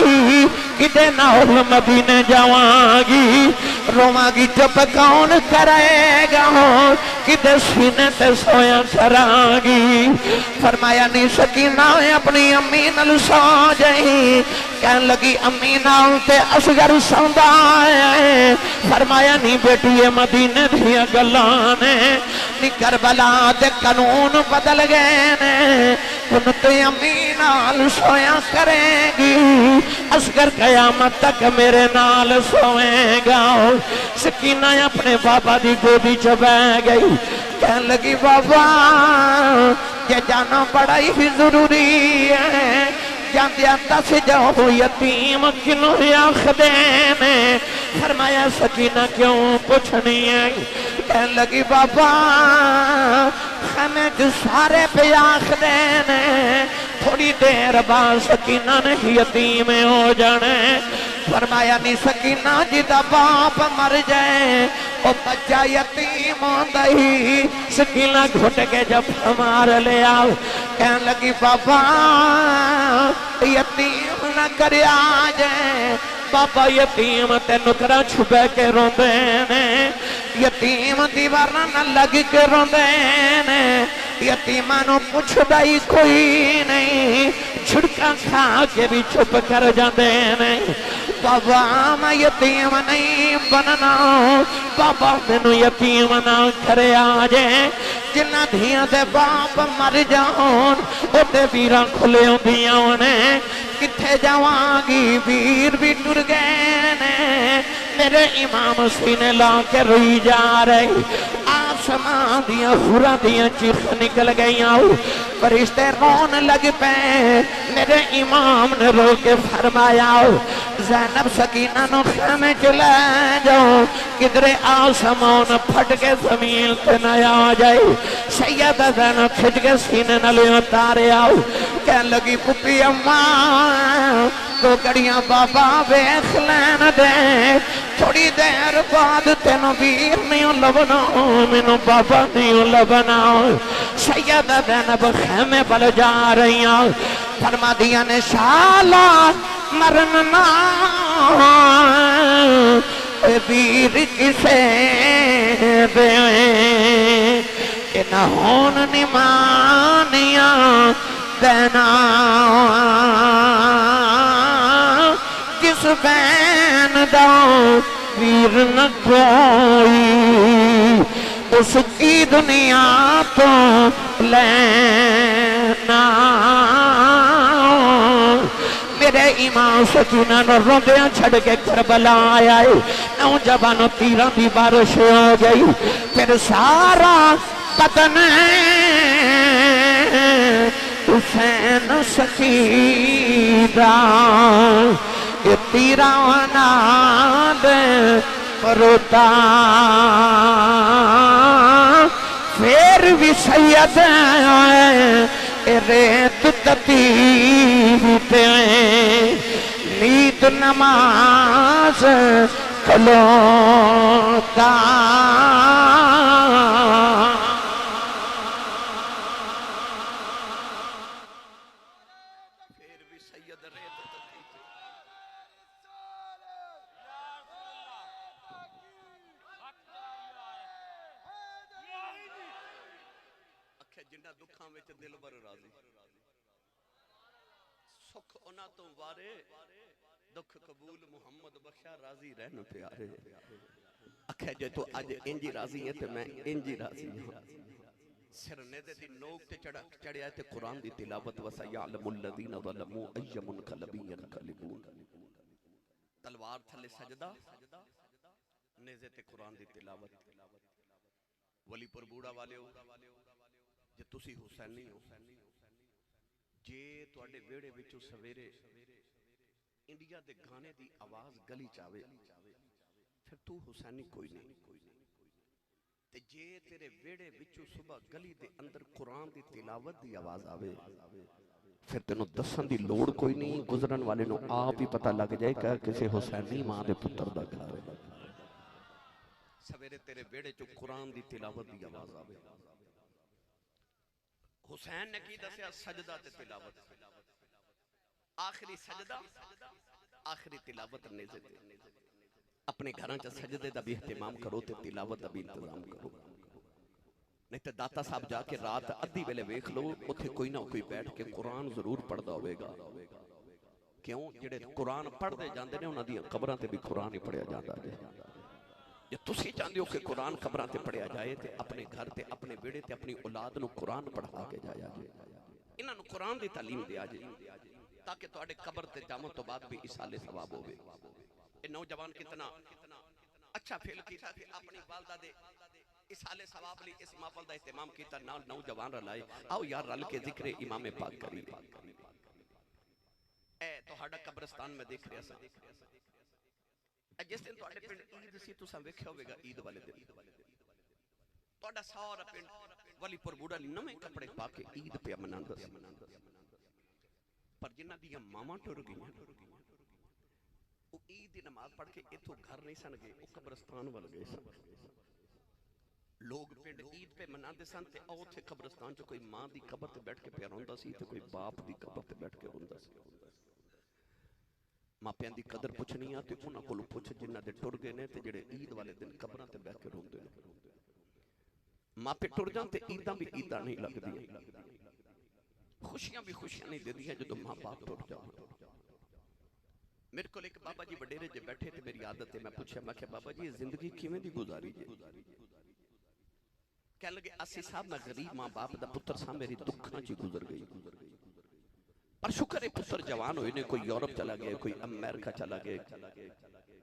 किते नाल मदीने जावांगी, रोवांगी चुप कौन करेगा, किते सीने ते सोया करांगी। फरमाया नहीं सकीना अपनी अम्मी नाल सो जाई। कहने लगी अम्मी नाल ते असगर सौंदा है। फरमाया नहीं बेटी ये मदीने दियां गल्लां ने, नी करबला दे कानून बदल गए ने। हुन ते अम्मी नाल सोया करेगी, असगर कयामत तक मेरे नाल सोएगा। सकीना अपने बाबा दी गोदी च बह गई। कहने लगी बाबा ये जाना बड़ा ही जरूरी है, जांदियां दस जाओ यतीम किन्नों आखदे ने। फरमाया सकीना क्यों पूछनी है। कहने लगी बाबा हमें जो सारे पे आखदे ने थोड़ी देर बाद सकीना ने यतीम हो जाने। फरमाया नहीं सकीना जिदा बाप मर जाए वो बच्चा यतीम होंदा ही। सकीना घुट के जब मार ले आओ। कहने लगी बाबा यतीम न कर जाए। बाबा यतीम ते नुकरा छुपे के रोंदे ने, यतीम दीवारा न लग के रोंदे ने। यतीमा नु पुछदा ही कोई नहीं, झुड़का खा के भी चुप कर जाते ने। बाबा मैं यतीम नहीं बनना, बाबा मैनू यतीम ना करे आजे। जिन्ना धियां दे बाप मर जान ओते वीरां खुले होंदियां ने। किथे जावांगी वीर भी टुर गए ने। मेरे इमाम सीने ला के रोई जा रही। आसमान दियां हुरां दियां चीख निकल गईयां, फरिश्ते रोन लग पे। मेरे इमाम ने रो के फरमाया ज़ैनब सकीना नु खेमे च ले जाओ, किधरे आसमान फट के जमीन पे न आ जाए। सैयदा ज़ैनब खिंच के सीने नाल उतारे आओ। कहने लगी पुप्पी अम्मा दो घड़ियां बाबा वेख लैन दे, थोड़ी देर बाद तेन वीर नहीं लभना, मैनू बाबा नहीं लभना। सैयदा ज़ैनब खेमे बल जा रही फरमा दिया ने शाला मरन ना वीर किसे दे न होन निमानिया देना। जिस बैन दा वीर न कोई उसकी दुनिया तो लेना। मेरे इमाम सकीना रोंदियां छड़ के करबला आया है। नौजवानों तीरां दी बारिश हो गई। फिर सारा बदन हुसैन सकीदा ये तीरा नाल परोता। फिर भी सैयद रेत तती नीत नमाज खलोता। फिर भी सैयद रेत तती अखे जिन्ना दुखां विच दिल बर राजी। सुख उन्हां तो वारे दुख कबूल मुहम्मद बख्शा राजी रहन प्यारे। अखे जे तू अज इंज राजी है ते मैं इंज राजी हां। सिर नेदे दी नोक ते चढ़िया ते कुरान दी तिलावत वसा यालमुल लजीना ज़लमू अय्यमुन कलबियन कलिबून। तलवार बार थले सजदा नेज़े ते कुरान दी तिलावत वलीपुर बूढ़ा वाले हो जे तुसी हुसैनी हो जे तुहाडे वेड़े विचों सवेरे इंडिया दे गाने दी आवाज गली चावे फिर तू हुसैनी कोई नहीं ते जे तेरे वेड़े विचों सुबह गली दे अंदर कुरान दी तिलावत दी आवाज आवे फिर तेनों दसन दी लोड़ कोई नहीं गुजरन वाले नूं आप ही पता लग जाए कि किसी हुसैनी मां दे पुत्र दा घर है सवेरे तेरे वेड़े चो कुरान दी तिलावत दी आवाज आवे हुसैन ने की दसिया सजदा ते तिलावत आखिरी सजदा आखिरी तिलावत नेज़े ते अपने घरां च सजदे दा भी इहतिमाम करो ते तिलावत दा भी इंतजाम करो नहीं तो दाता साहब जाके रात अद्धी वेले वेख लो उत्थे कोई ना कोई बैठ के कुरान जरूर पढ़दा होवेगा क्यों जेड़े कुरान पढ़दे जांदे ने उन्हां दी कबरां ते भी कुरान ही पढ़िया जांदा है जे तुसी चाहते हो कि कुरान कबरां ते पढ़िया जाए ते अपने घर ते अपने बेड़े ते अपनी औलाद नूं कुरान पढ़ा के जाया जे इन्हां नूं कुरान दी तालीम दिया जे ताकि तुहाडे कब्र ते जामन तो बाद भी इसाले सवाब होवे ए नौजवान कितना अच्छा फील कीता कि अपनी वालदा दे इसाले सवाब ली इस महफिल दा इहतिमाम कीता नाल नौजवान रलाए आओ यार रल के जिक्र इमाम पाक करिए ए तुहाडा कब्रिस्तान में देख रहा सा जिस दिन तुहाडे पिंड ईद सी तुसां वेख्या होवेगा ईद वाले दिन तुहाडा सारा पिंड वलीपुर बूढ़ा नवे कपड़े पा के ईद पे मनांदा सी पर जिन्हां दी मावां टुर गईयां वो ईद दी नमाज पढ़ के इथों घर नहीं सन गए वो कब्रिस्तान वाल गए सन लोग पिंड ईद पे मनाते सन ते उत्थे कब्रिस्तान च कोई मां दी कब्र ते बैठ के पिया रोंदा सी ते कोई बाप दी कब्र ते बैठ के रोंदा सी मापियां दी कदर पुछनी आ ते उन्हां कोलों पुछ जिन्हां दे टुर गए ने ते जेड़े ईद वाले दिन कब्रां ते बैठ के रोंदे ने मापे टुर जान ते ईदां भी ईदां नहीं लगदियां खुशियां भी खुशियां नहीं दिंदियां जदों मां बाप टुर जाण मेरे को एक बाबा जी वडेरे जे बैठे थे मेरी आदत है मैं पूछा मैं बाबा जी जिंदगी किवें दी गुजारी जे कह लगे अस्सी साहब मैं गरीब मां बाप दा पुत्र सा मेरी दुखां च गुजर गई पर शुक्र है पुत्र जवान हुए ने कोई यूरोप चला गया कोई अमेरिका चला गया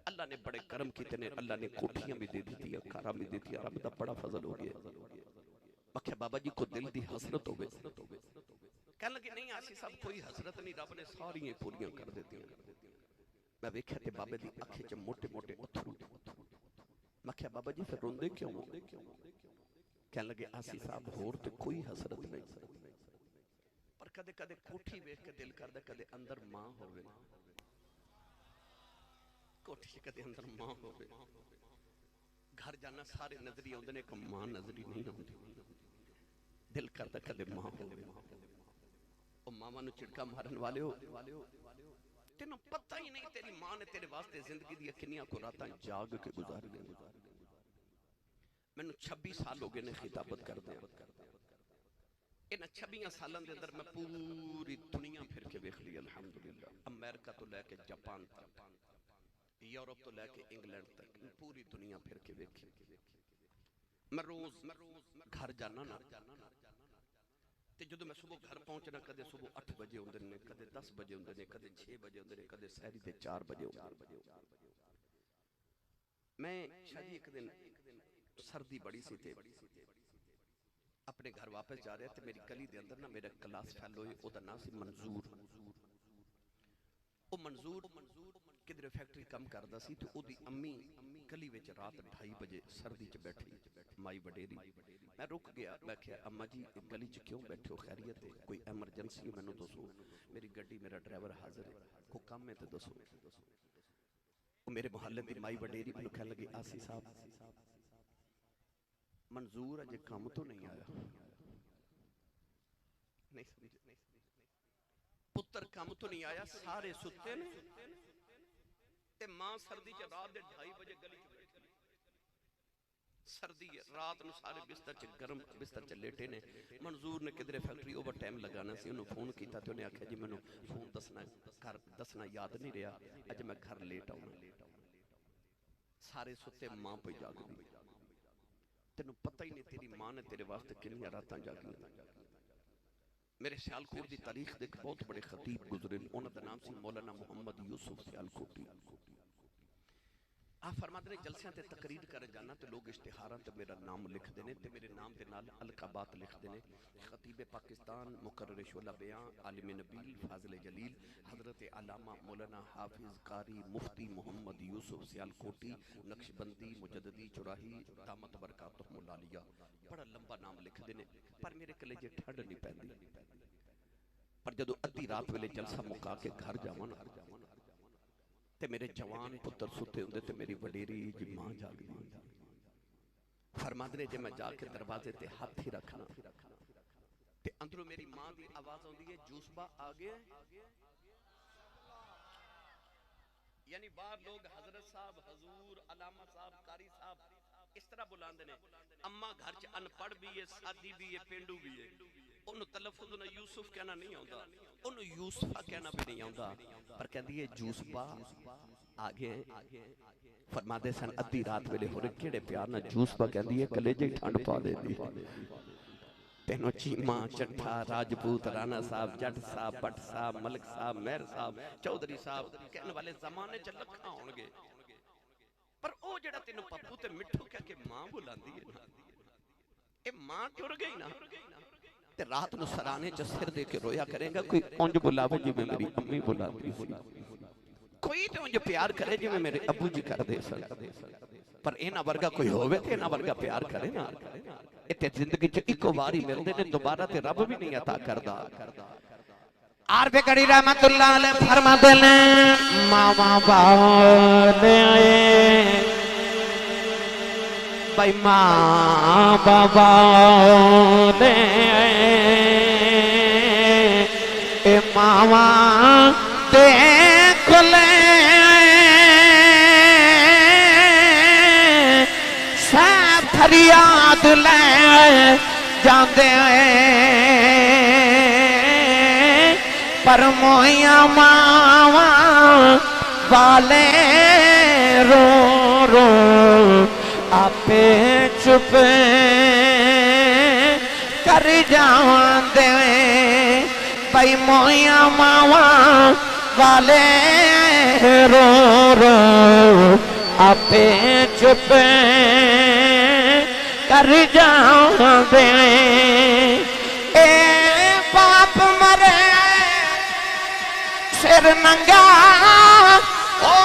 अल्लाह ने बड़े करम कीते ने अल्लाह ने कोठियां भी दे दी कारा भी दे दिया रब दा बड़ा फजल हो गया मैं बाबा जी को दिल दी हसरत होवे कह लगे नहीं आसी साहब कोई हसरत नहीं रब ने सारी पूरियां कर देती मैं वेख्या ते बाबे दी अखे च मोटे मोटे अथरू मैं क्या बाबा जी फिर रोंदे क्यों कह लगे आसी साहब होर ते कोई हसरत नहीं पर कदे कदे कोठी वेख के दिल करदा कदे अंदर मां होवे कोठी कदे अंदर मां होवे घर जाना सारे नजरी आउंदे ने कि मां नजरी नहीं आउंदी दिल करदा कदे मां होवे ओ मामा नु चिड़का मारन वाले हो तेनों पता ही नहीं तेरी मां ने तेरे वास्ते जिंदगी दी किन्नियां को रातां जाग के गुजारियां मैनू 26 साल हो गए ने खिताबत करदे इन 26 सालों के अंदर मैं पूरी दुनिया फिर के वेख ली अल्हम्दुलिल्लाह अमेरिका तो लैके जापान तक यूरोप तो लैके इंग्लैंड तक पूरी दुनिया फिर के वेखी मैं रोज घर जाना ना ते जदों मैं सुबह घर पहुंचना कदे सुबह 8 बजे होंदे ने कदे 10 बजे होंदे ने कदे 6 बजे होंदे ने कदे सहरी दे 4 बजे मैं शादी एक दिन सर्दी बड़ी सी थे अपने घर वापस जा रहे थे मेरी गली दे अंदर ना मेरा क्लास फेलो ओदा नाम सी मंजूर ओ मंजूर किधरे फैक्ट्री काम करदा सी ते ओदी अम्मी गली विच रात 2:30 बजे सर्दी च बैठी माई वडेरी मैं रुक गया मैं कहा अम्मा जी गली च क्यों बैठे हो खैरियत है कोई एमरजेंसी है मैनू दसो मेरी गड्डी मेरा ड्राइवर हाजिर है को काम है तो दसो मेरे मोहल्ले की माई वडेरी मैनू कह लगी आसी साहब मंजूर अजे काम तो नहीं आया नहीं समझे पुत्र काम तो नहीं आया सारे सुते ने ते मां सर्दी च रात दे 2:30 बजे गली च बैठी सर्दी है रात नु सारे बिस्तर च गर्म बिस्तर च लेटे ने मंजूर ने किधरे फैक्ट्री ओवर टाइम लगाना सी उन्होंने फोन किया तो उन्हें आख्या जी मैनू फोन दसना याद नहीं रहा अज मैं घर लेट आऊँ सारे सुते मां पे जागदी तेनू पता ही नहीं तेरी मां ने तेरे वास्ते कितनी रातां जागियां मेरे सियालकोट की तारीख दे बहुत बड़े खतीब गुजरे उन्होंने नाम सी मौलाना मुहम्मद यूसुफ सियालकोटी आप फरमाते ने जलसियां ते तकरीर कर जाना तो लोग इश्तिहारां ते मेरा नाम लिखते हैं ते मेरे नाम के नाल अलकाबात लिखते हैं। खतीब पाकिस्तान मुकर्रर शोला बयां आलिम नबील फाजिल जलील हजरत अल्लामा मौलाना हाफिज कारी मुफ्ती मोहम्मद यूसुफ सियालकोटी नक्शबंदी मुजद्दिदी चुराही दामत बरकातुहुल आलिया बड़ा लंबा नाम लिखते हैं पर मेरे कलेजे ठंड नहीं पैंदी। पर जदों अद्धी रात वेले जलसा मुका के घर जावां ते मेरे जवान पुत्र सुते होंदे ते मेरी वडेरी जी मां जागदी होंदी। फरमाते ने जे मैं जाके दरवाजे ते हाथ ही रखना ते अंदरों मेरी मां दी आवाज आउंदी है जूसबा आ गया। यानी बाहर लोग हजरत साहब हजूर अलामा साहब कारी साहब इस तरह बुलांदे ने। अम्मा घर च अनपढ़ भी है सादी भी है पेंडू भी है ओनु तलफ्फुज़ ना यूसुफ कहना नहीं आउंदा ओनु यूसुफा कहना भी नहीं आउंदा पर कहंदी है जूसबा आगे। फरमाते सन अद्धी रात वेले होरे केड़े प्यार ना जूसबा कहंदी है कलेजे ठंड पा देंदी। तेनों चीमा चट्ठा राजपूत राणा साहब जट साहब भट्ट साहब मलिक साहब मेहर साहब चौधरी साहब कहने वाले जमाने च लखा होणगे पर ओ जेड़ा तेनों पप्पू ते मिठू कह के मां बुलांदी है ना ए मां टुर गई ना ते रात नु सराने च सिर दे के रोया करेगा। कोई उंज बुलावे जिवें मेरी अम्मी बुलाती सी कोई ते उंज प्यार करे जिवें मेरे अब्बू जी करदे सन पर इना वर्गा कोई होवे ते इना वर्गा प्यार करे ना इत्ते जिंदगी च इको बार ही मिलदे ने दोबारा ते रब भी नहीं अता करदा। आरफे कड़ी रहमतुल्लाह अलैह फरमाते ने मामा बाले भाई मां बाबा ने ए मावा देख ले सब फरियाद ले जाते पर मोया मावा वाले रो रो आपे चुप कर जाते भाई मोया मावा वाले रो रो आपे चुप कर जाते ए बाप मरे सिर नंगा ओ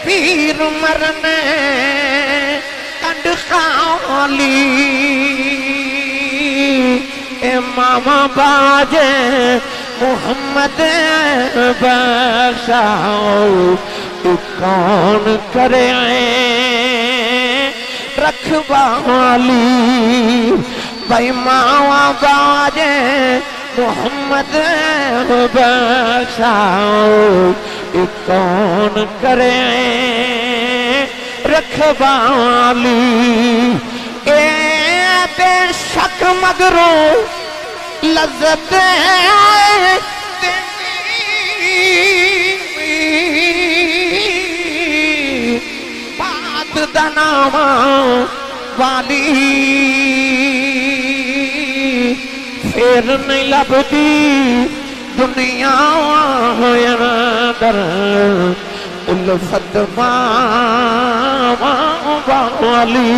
पीर मरने कंड खाली ए मामा बाजे मोहम्मद बख्शाओ कौन करे रखवाली भाई मावा बाजे मोहम्मद बख्शाओ कौन करे रखवाली ए बेशक मगरो लज्जत बात दनामा वाली फिर नहीं लभदी दुनिया अंदर उल्फत वाली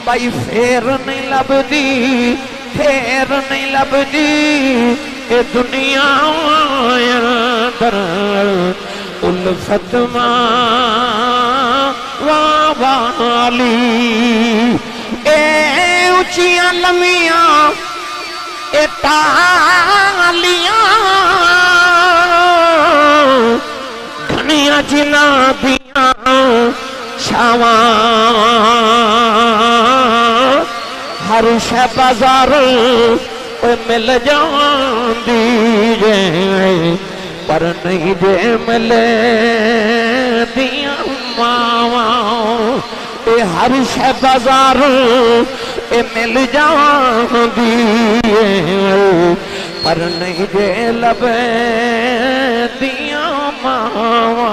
भाई फिर नहीं लभदी फिर नहीं लभदी ये दुनिया अंदर उल्फत वाली ए ऊंचियां लमियां ए तालियां घनिया जिला दिया छावा हर शह बाजार मिल जाती जे पर नहीं जे मिले दिया मावा ए हर शह बाजार मिल जाती पर नहीं जे लबे दिया मावा।